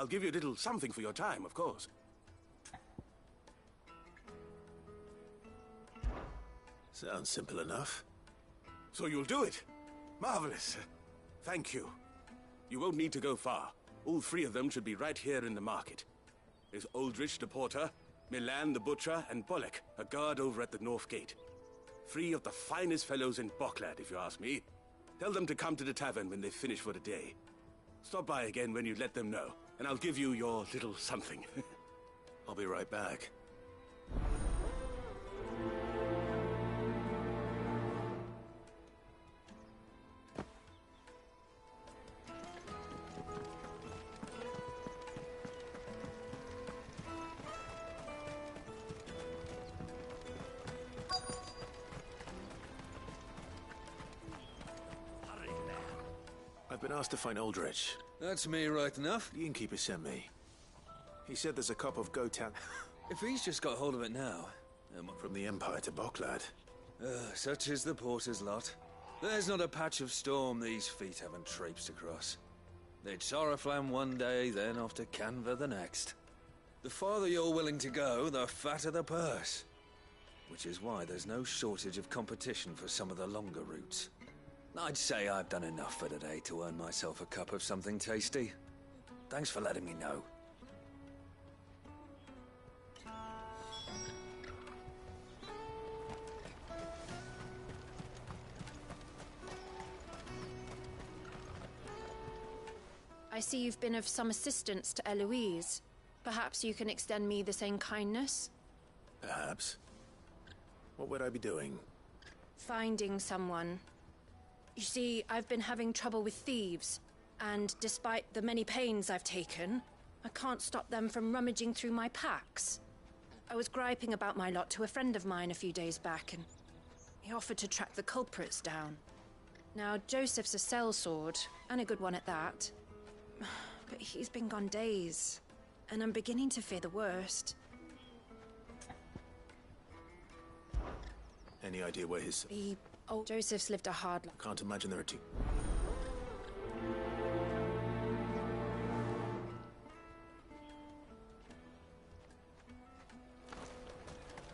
I'll give you a little something for your time, of course. Sounds simple enough. So you'll do it? Marvelous. Thank you. You won't need to go far. All three of them should be right here in the market. There's Aldrich the porter, Milan the butcher, and Bolek, a guard over at the north gate. Three of the finest fellows in Boklad, if you ask me. Tell them to come to the tavern when they've finished for the day. Stop by again when you let them know, and I'll give you your little something. I'll be right back. I've been asked to find Aldrich. That's me right enough. The innkeeper sent me. He said there's a cup of goat. If he's just got hold of it now... From the Empire to Boklad. Such is the porter's lot. There's not a patch of storm these feet haven't traipsed across. They'd Soraflam one day, then off to Canva the next. The farther you're willing to go, the fatter the purse. Which is why there's no shortage of competition for some of the longer routes. I'd say I've done enough for today to earn myself a cup of something tasty. Thanks for letting me know. I see you've been of some assistance to Eloise. Perhaps you can extend me the same kindness? Perhaps. What would I be doing? Finding someone. You see, I've been having trouble with thieves, and despite the many pains I've taken, I can't stop them from rummaging through my packs. I was griping about my lot to a friend of mine a few days back, and he offered to track the culprits down. Now, Joseph's a sellsword, and a good one at that. But he's been gone days, and I'm beginning to fear the worst. Any idea where his... Joseph's lived a hard life. Can't imagine there are two...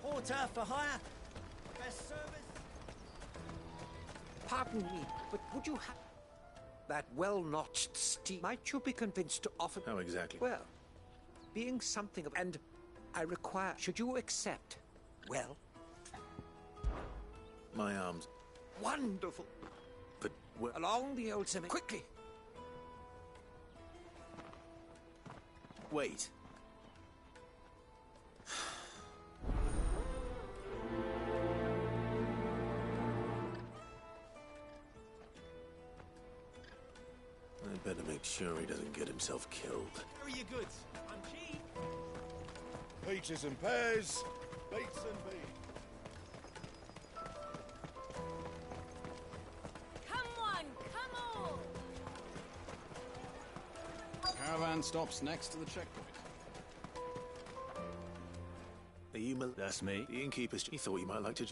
Porter for hire. Best service. Pardon me, but would you have... that well-notched steed? Might you be convinced to offer... How exactly? Well, being something of... And I require... Should you accept? Well... My arms... Wonderful. But where... Along the old cemetery. Quickly! Wait. I better make sure he doesn't get himself killed. Where are your goods? I'm cheap. Peaches and pears, beets and beans. Come on, come on! Caravan stops next to the checkpoint. Are you That's me. The innkeeper's... He thought you might like to...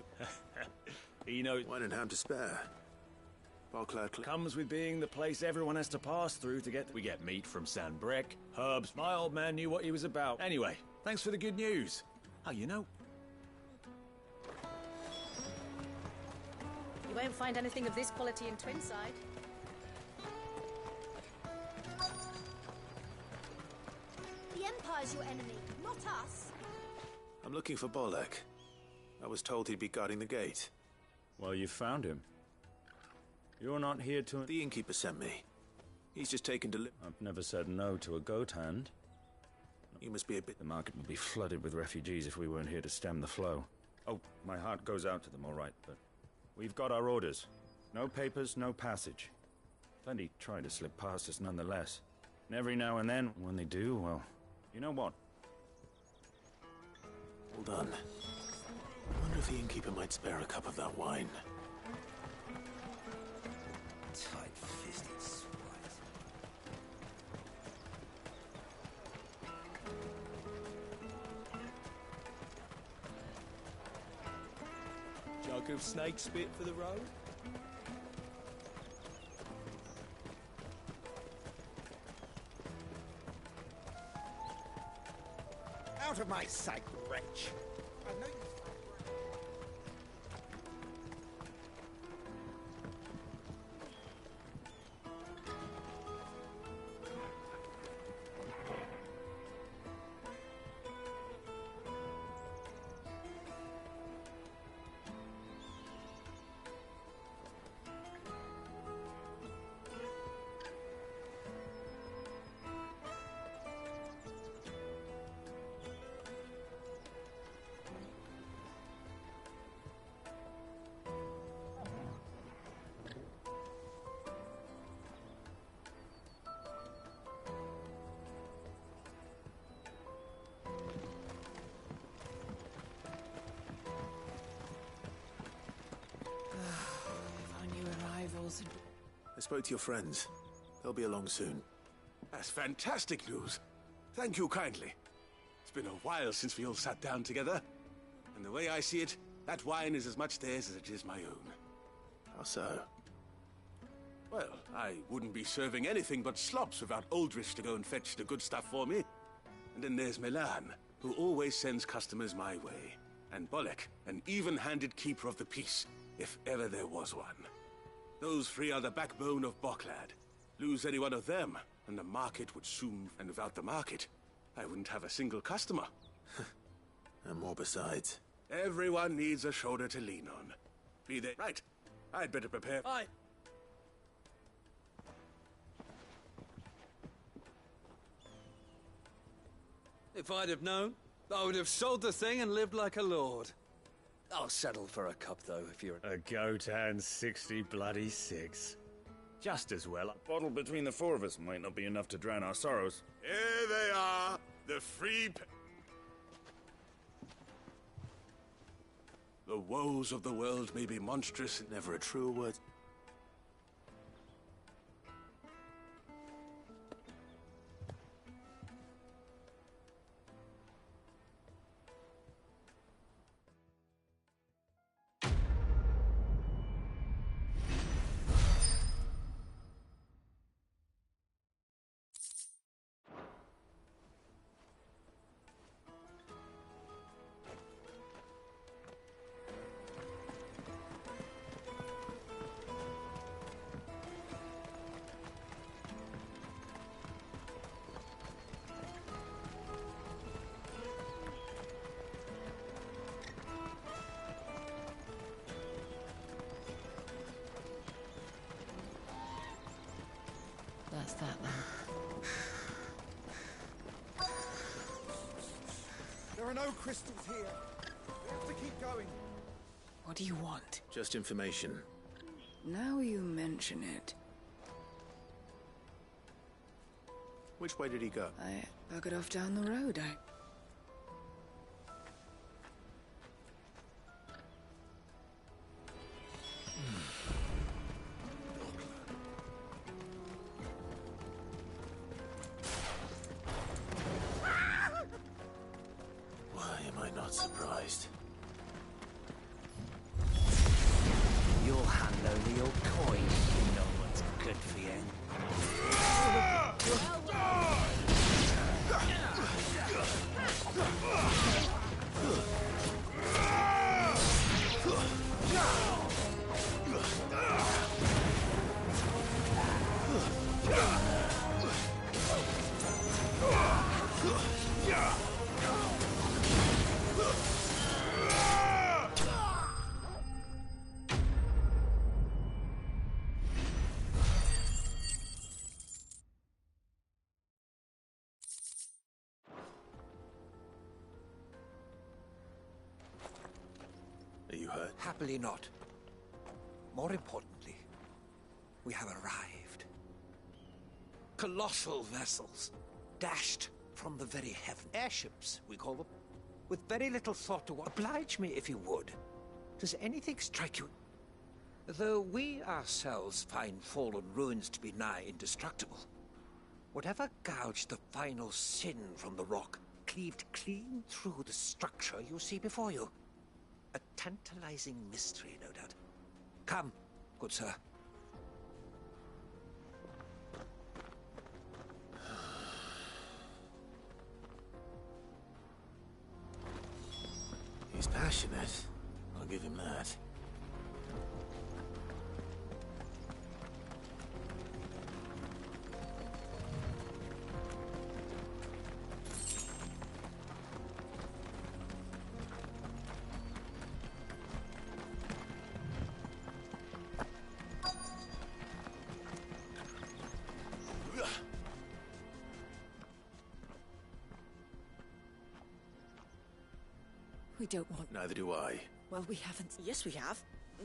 He knows... Wine and ham to spare. Boklad comes with being the place everyone has to pass through to get... We get meat from Sandbrek, herbs. My old man knew what he was about. Anyway, thanks for the good news. Oh, you know... You won't find anything of this quality in Twinside. The Empire's your enemy, not us. I'm looking for Bolek. I was told he'd be guarding the gate. Well, you found him. You're not here to... The innkeeper sent me. He's just taken to... I've never said no to a goat hand. You must be a bit... The market would be flooded with refugees if we weren't here to stem the flow. Oh, my heart goes out to them, all right, but... We've got our orders. No papers, no passage. Plenty try to slip past us nonetheless. And every now and then, when they do, well... You know what? Hold on. I wonder if the innkeeper might spare a cup of that wine. Tight-fisted swine. Jug of snake spit for the road? my sight, wretch. I know you... I spoke to your friends. They'll be along soon. That's fantastic news. Thank you kindly. It's been a while since we all sat down together. And the way I see it, that wine is as much theirs as it is my own. How so? Well, I wouldn't be serving anything but slops without Aldrich to go and fetch the good stuff for me. And then there's Milan, who always sends customers my way. And Bolek, an even-handed keeper of the peace, if ever there was one. Those three are the backbone of Boklad. Lose any one of them, and the market would soon... And without the market, I wouldn't have a single customer. And more besides. Everyone needs a shoulder to lean on. Be they... Right. I'd better prepare... Aye. If I'd have known, I would have sold the thing and lived like a lord. I'll settle for a cup, though, if you're... A goat and 60 bloody six. Just as well. A bottle between the four of us might not be enough to drown our sorrows. Here they are, the free... The woes of the world may be monstrous, Never a truer word. That's that then. There are no crystals here. We have to keep going. What do you want? Just information. Now you mention it. Which way did he go? I buggered off down the road. Why am I not surprised? You'll hand over your coin if you know what's good for you. Are you hurt? Happily not. More importantly, we have arrived. Colossal vessels, dashed from the very heaven. Airships, we call them. With very little thought to oblige me if you would. Does anything strike you? Though we ourselves find fallen ruins to be nigh indestructible, whatever gouged the final sin from the rock cleaved clean through the structure you see before you. A tantalizing mystery, no doubt. Come, good sir. He's passionate. I'll give him that. We don't want... Neither do I. Well, we haven't... Yes, we have.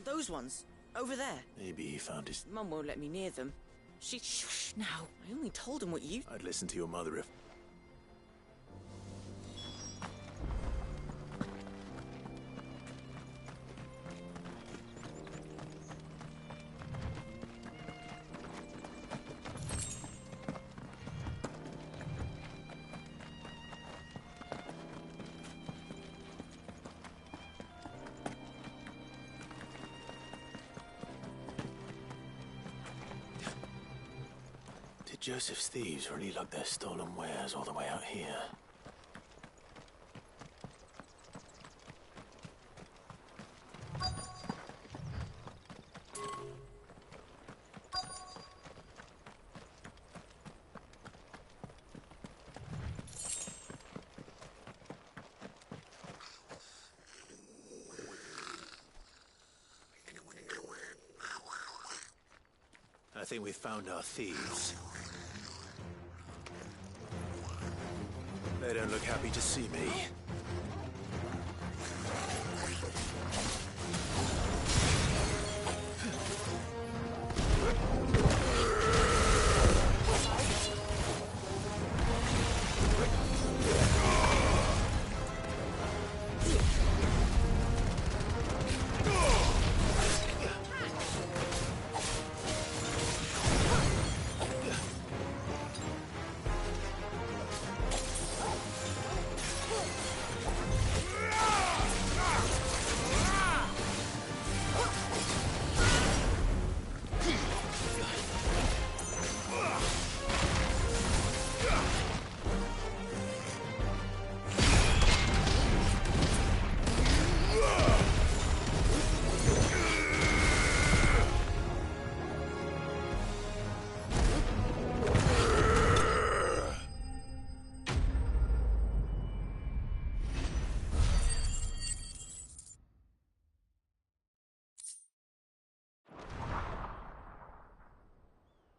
Those ones. Over there. Maybe he found his... Mum won't let me near them. She... Shh, now. I only told him what you... I'd listen to your mother if... Joseph's thieves really lug their stolen wares all the way out here. I think we've found our thieves. They don't look happy to see me.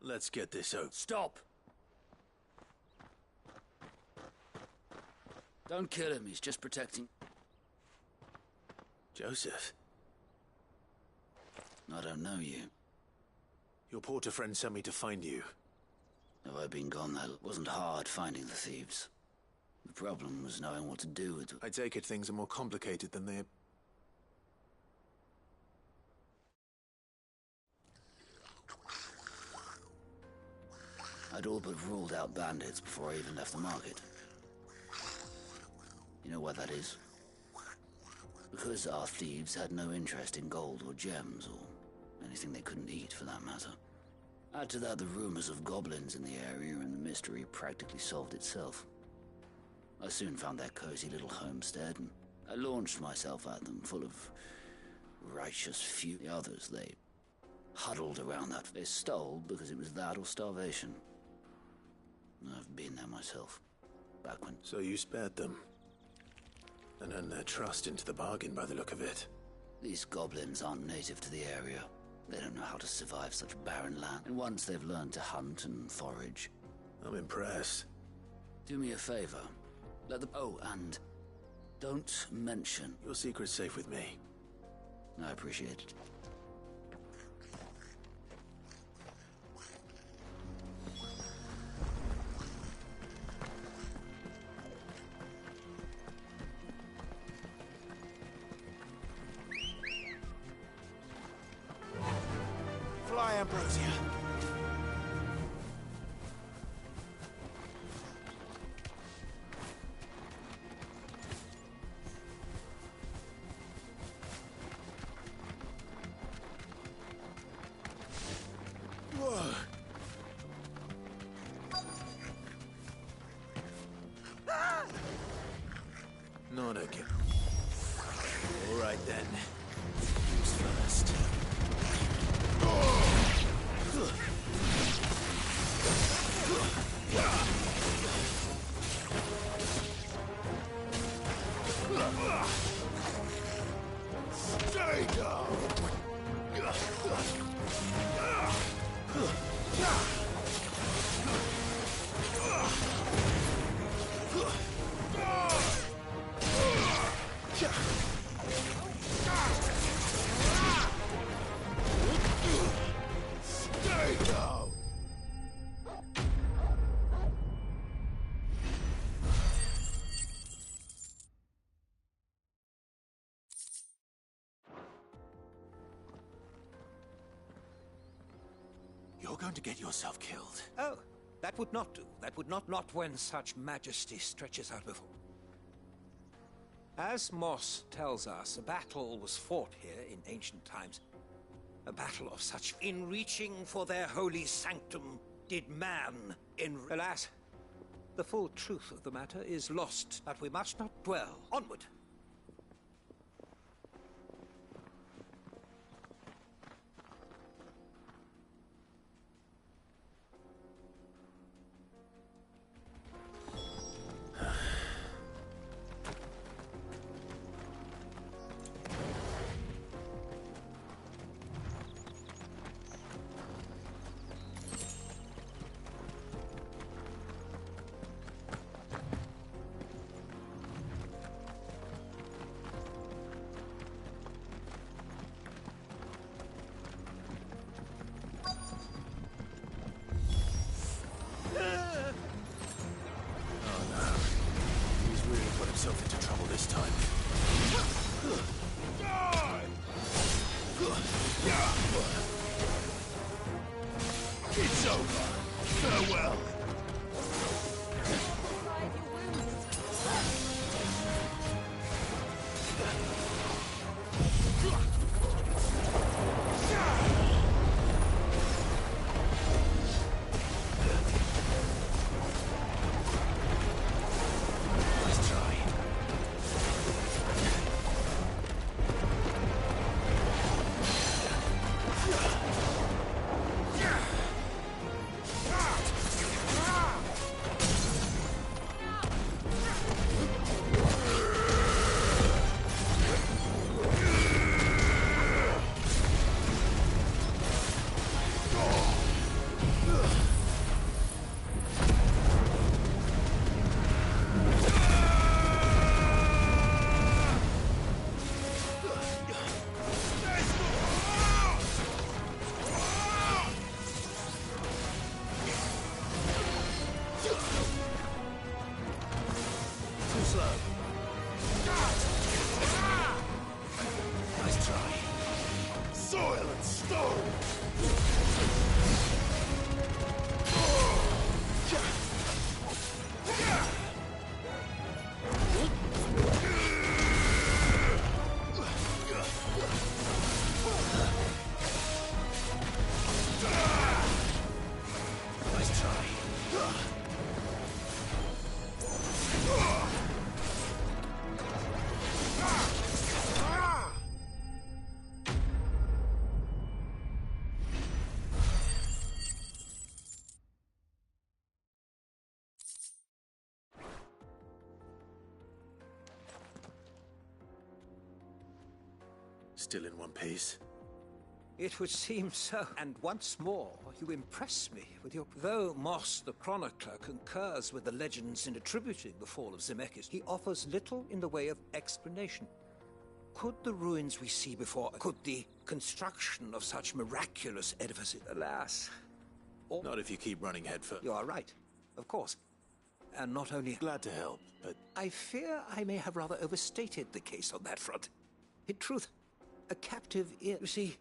Let's get this out. Stop! Don't kill him, he's just protecting... Joseph? I don't know you. Your porter friend sent me to find you. Have I been gone that it wasn't hard finding the thieves. The problem was knowing what to do with... I take it things are more complicated than they... I'd all but ruled out bandits before I even left the market. You know why that is? Because our thieves had no interest in gold or gems, or anything they couldn't eat for that matter. Add to that the rumors of goblins in the area, and the mystery practically solved itself. I soon found their cozy little homestead, and I launched myself at them, full of righteous few. The others, they huddled around that. They stole because it was that or starvation. I've been there myself, back when... So you spared them? And earned their trust into the bargain by the look of it. These goblins aren't native to the area. They don't know how to survive such barren land. And once they've learned to hunt and forage... I'm impressed. Do me a favor. Let them... Oh, and... don't mention... Your secret's safe with me. I appreciate it. Fly, Ambrosia. Whoa. Not again. going to get yourself killed? Oh, that would not do. That would not when such majesty stretches out before. As Moss tells us, a battle was fought here in ancient times. A battle of such in reaching for their holy sanctum did man in... Alas, the full truth of the matter is lost, but we must not dwell. Onward! Himself into trouble this time. It's over. Farewell. Still in one piece? It would seem so. And once more, you impress me with your... Though Moss the Chronicler concurs with the legends in attributing the fall of Zemeckis, he offers little in the way of explanation. Could the ruins we see before... Could the construction of such miraculous edifices... Alas... Or... Not if you keep running headfirst. You are right. Of course. And not only... Glad to help, but... I fear I may have rather overstated the case on that front. In truth... A captive ear. You see,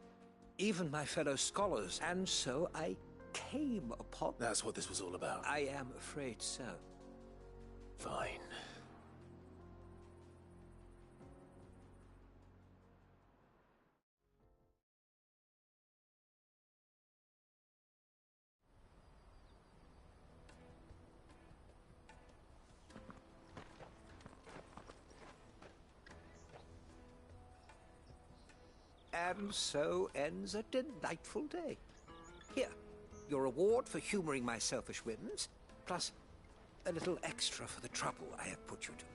even my fellow scholars, and so I came upon... That's what this was all about. I am afraid so. Fine. And so ends a delightful day. Here, your reward for humoring my selfish whims, plus a little extra for the trouble I have put you to.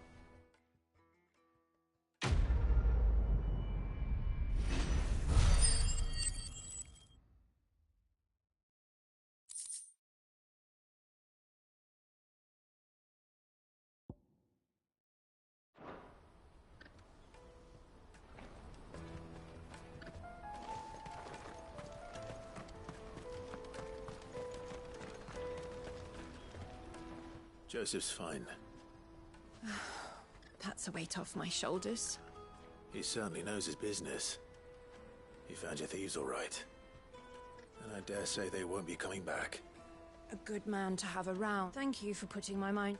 Joseph's fine. That's a weight off my shoulders. He certainly knows his business. You found your thieves all right. And I dare say they won't be coming back. A good man to have around. Thank you for putting my mind...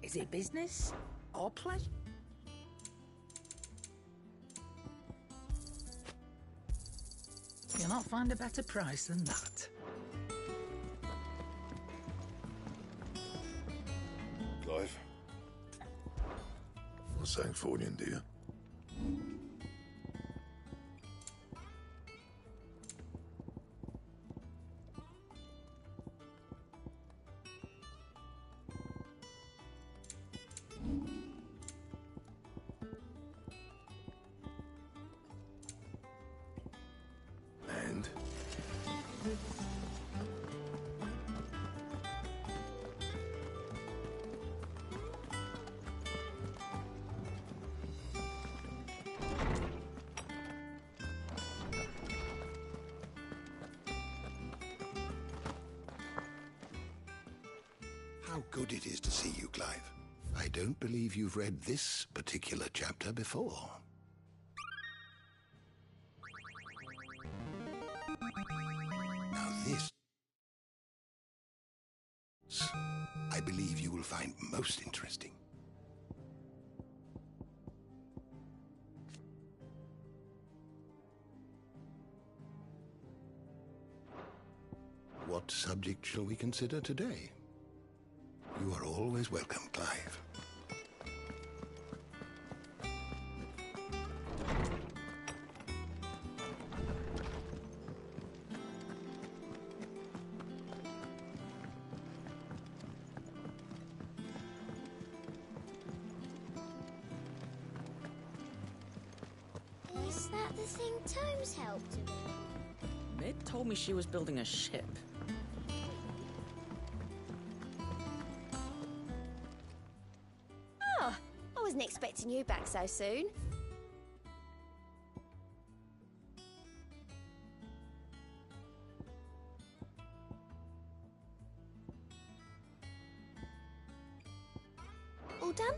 Is it business or pleasure? You'll not find a better price than that. Clive. What's Sancfordian, dear? And? How good it is to see you, Clive. I don't believe you've read this particular chapter before. Now this, I believe you will find most interesting. What subject shall we consider today? You are always welcome, Clive. Is that the thing Tomes helped him with? Mid told me she was building a ship. Oh, I wasn't expecting you back so soon. All done?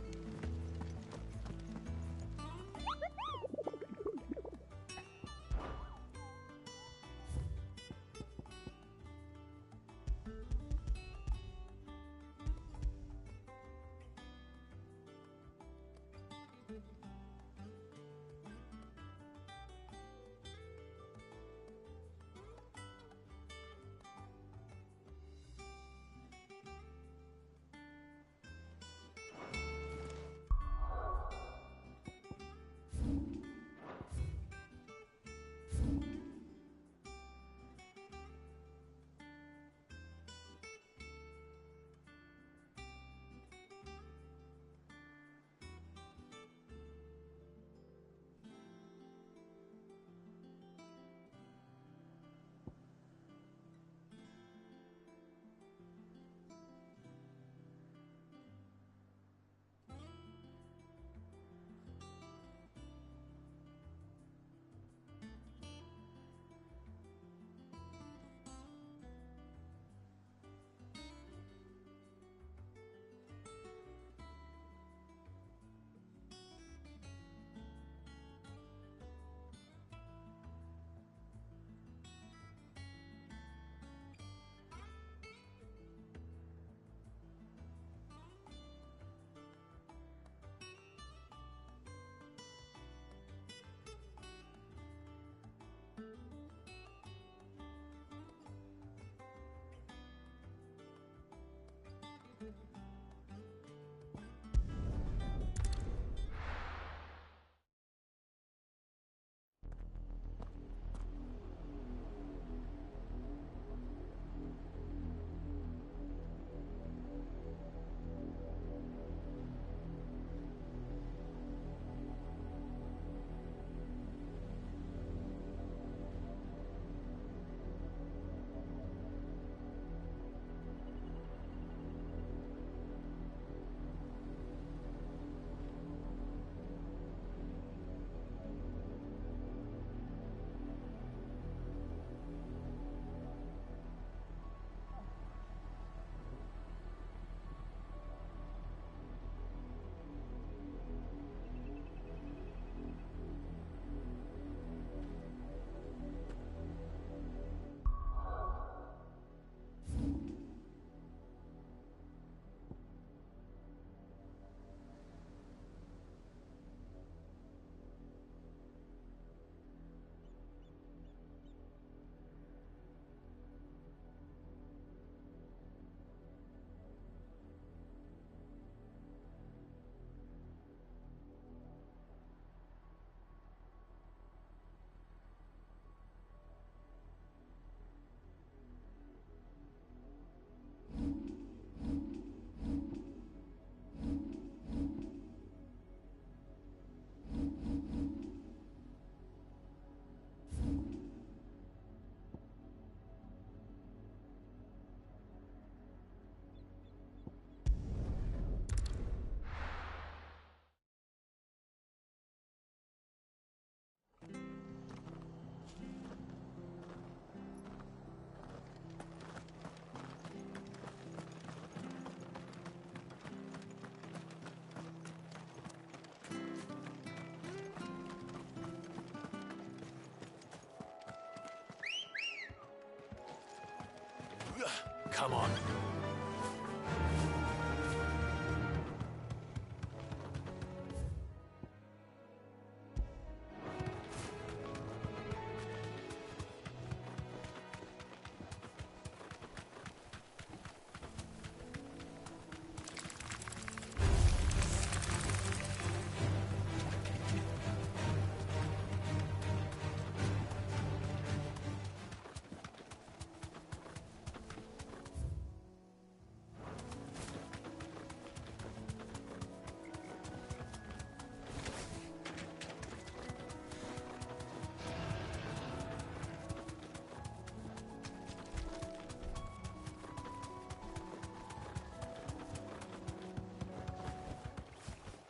Come on.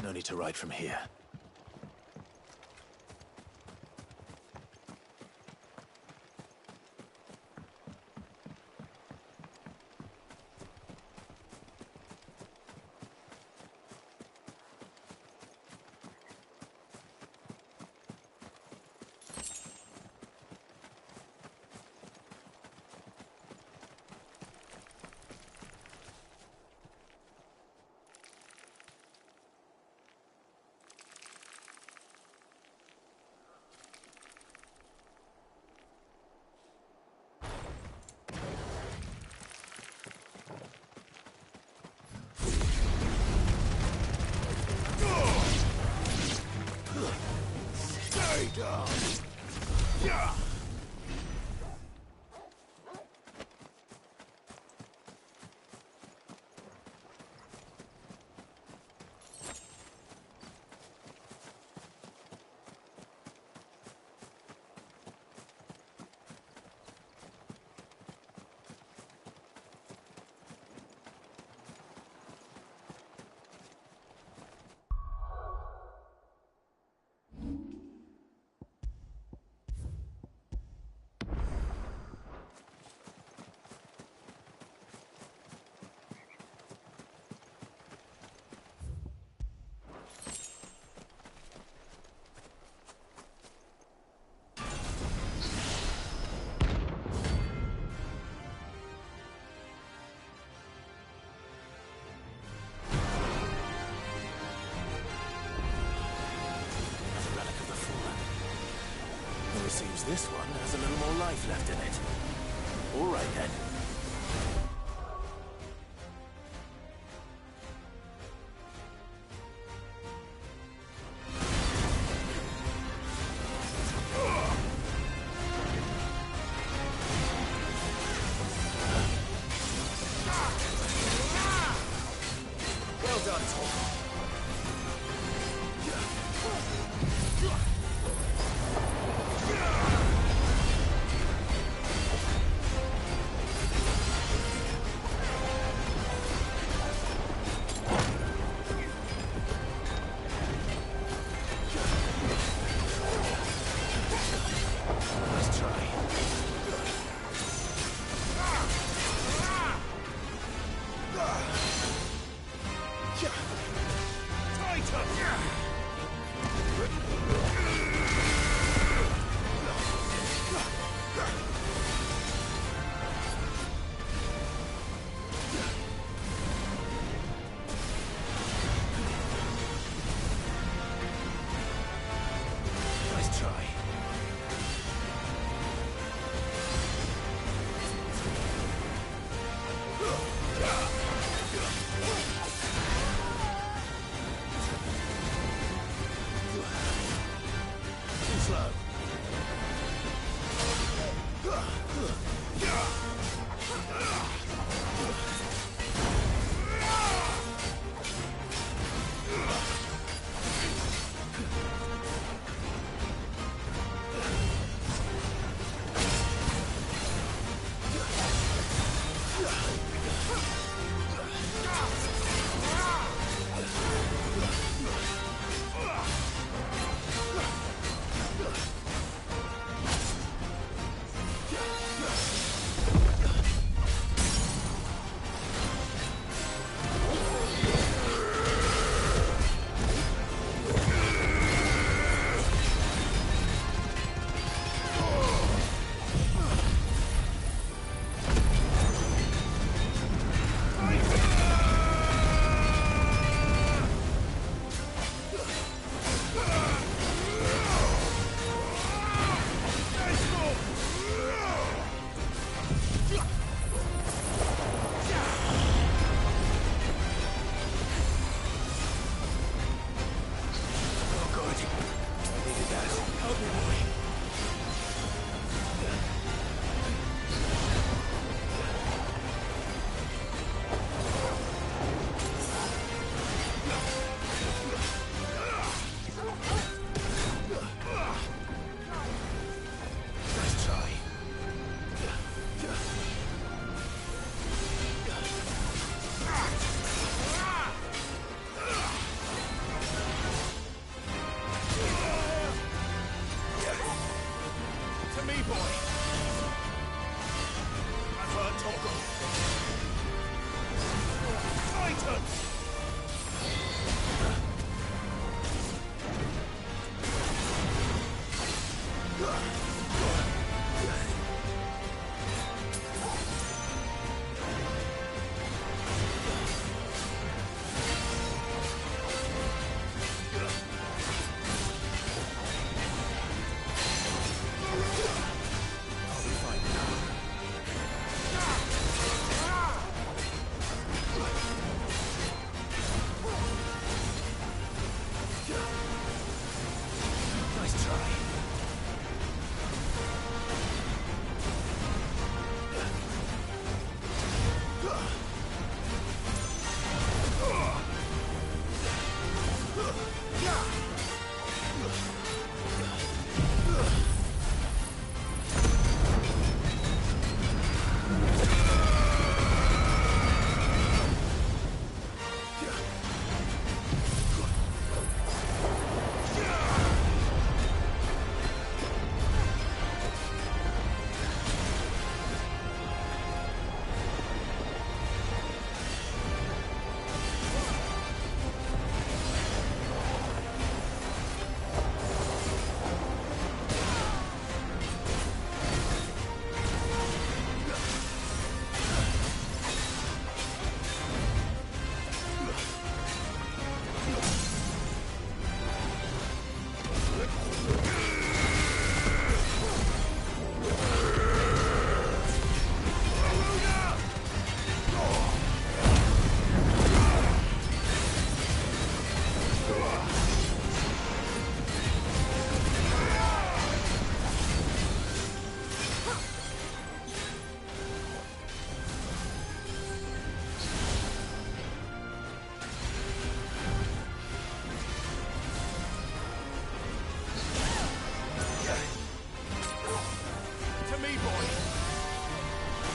No need to ride from here. Yeah! Seems this one has a little more life left in it. All right, then. Well done, Tom.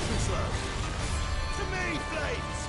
Too slow. To me, Flames!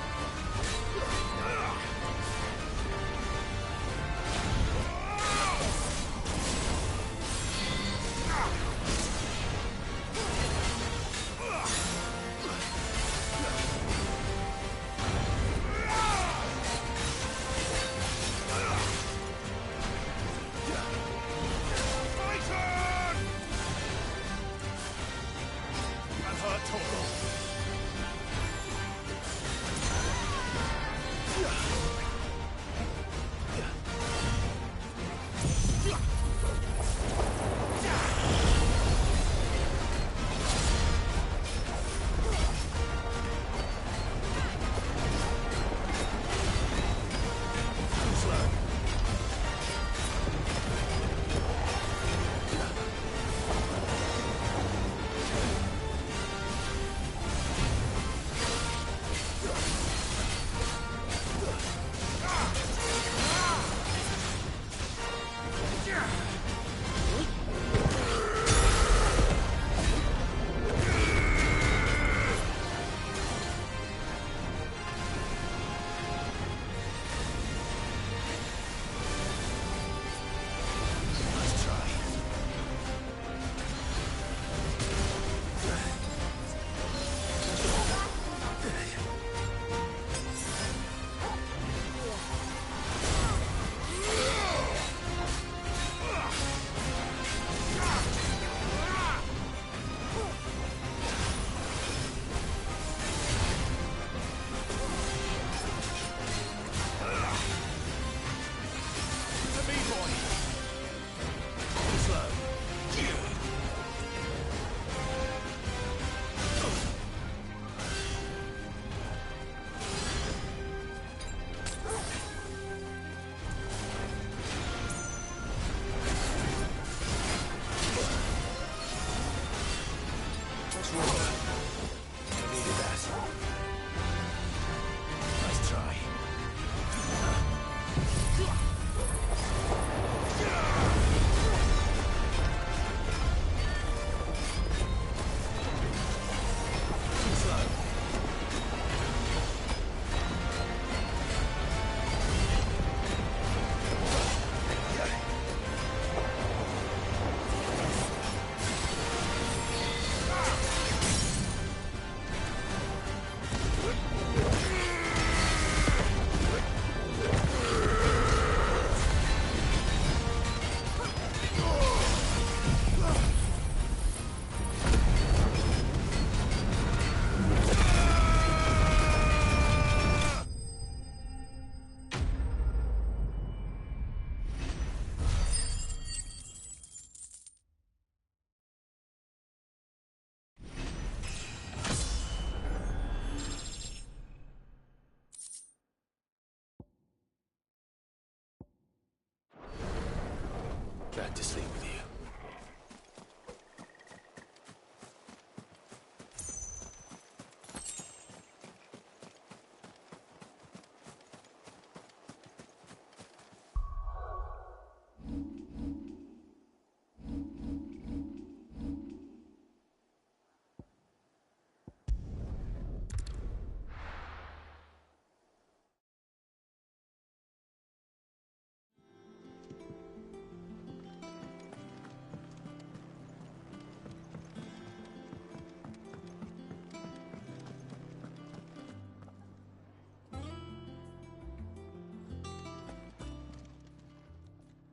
Glad to sleep with you.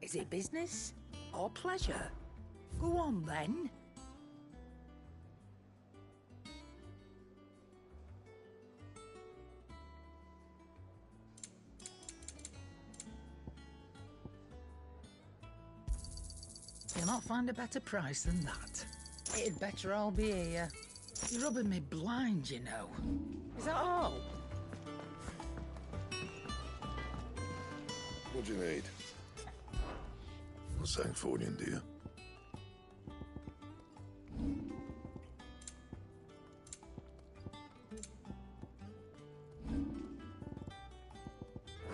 Is it business or pleasure? Go on, then. You'll not find a better price than that. It'd better all be here. You're rubbing me blind, you know. Is that all? What do you need? Not Sanfordine, do you?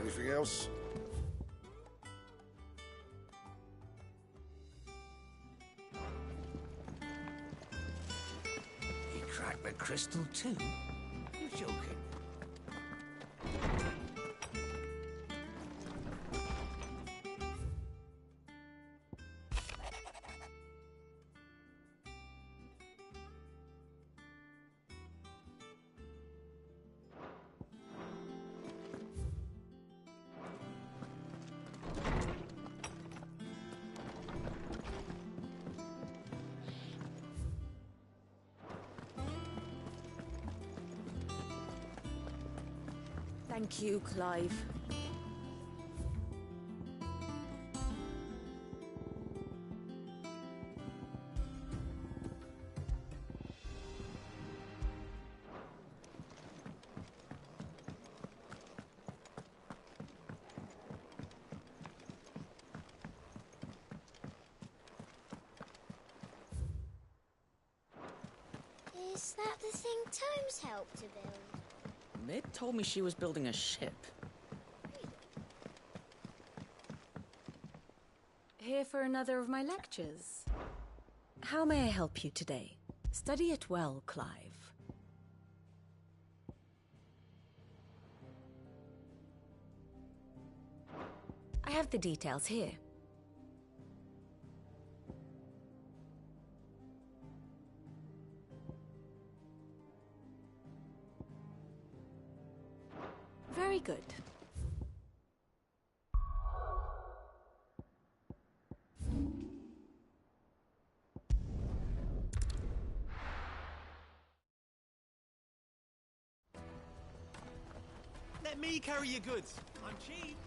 Anything else? He crack the crystal too? You're joking. Thank you, Clive. Is that the thing Tomes helped to build? Mid told me she was building a ship. Here for another of my lectures. How may I help you today? Study it well, Clive. I have the details here. Very good. Let me carry your goods. I'm cheap.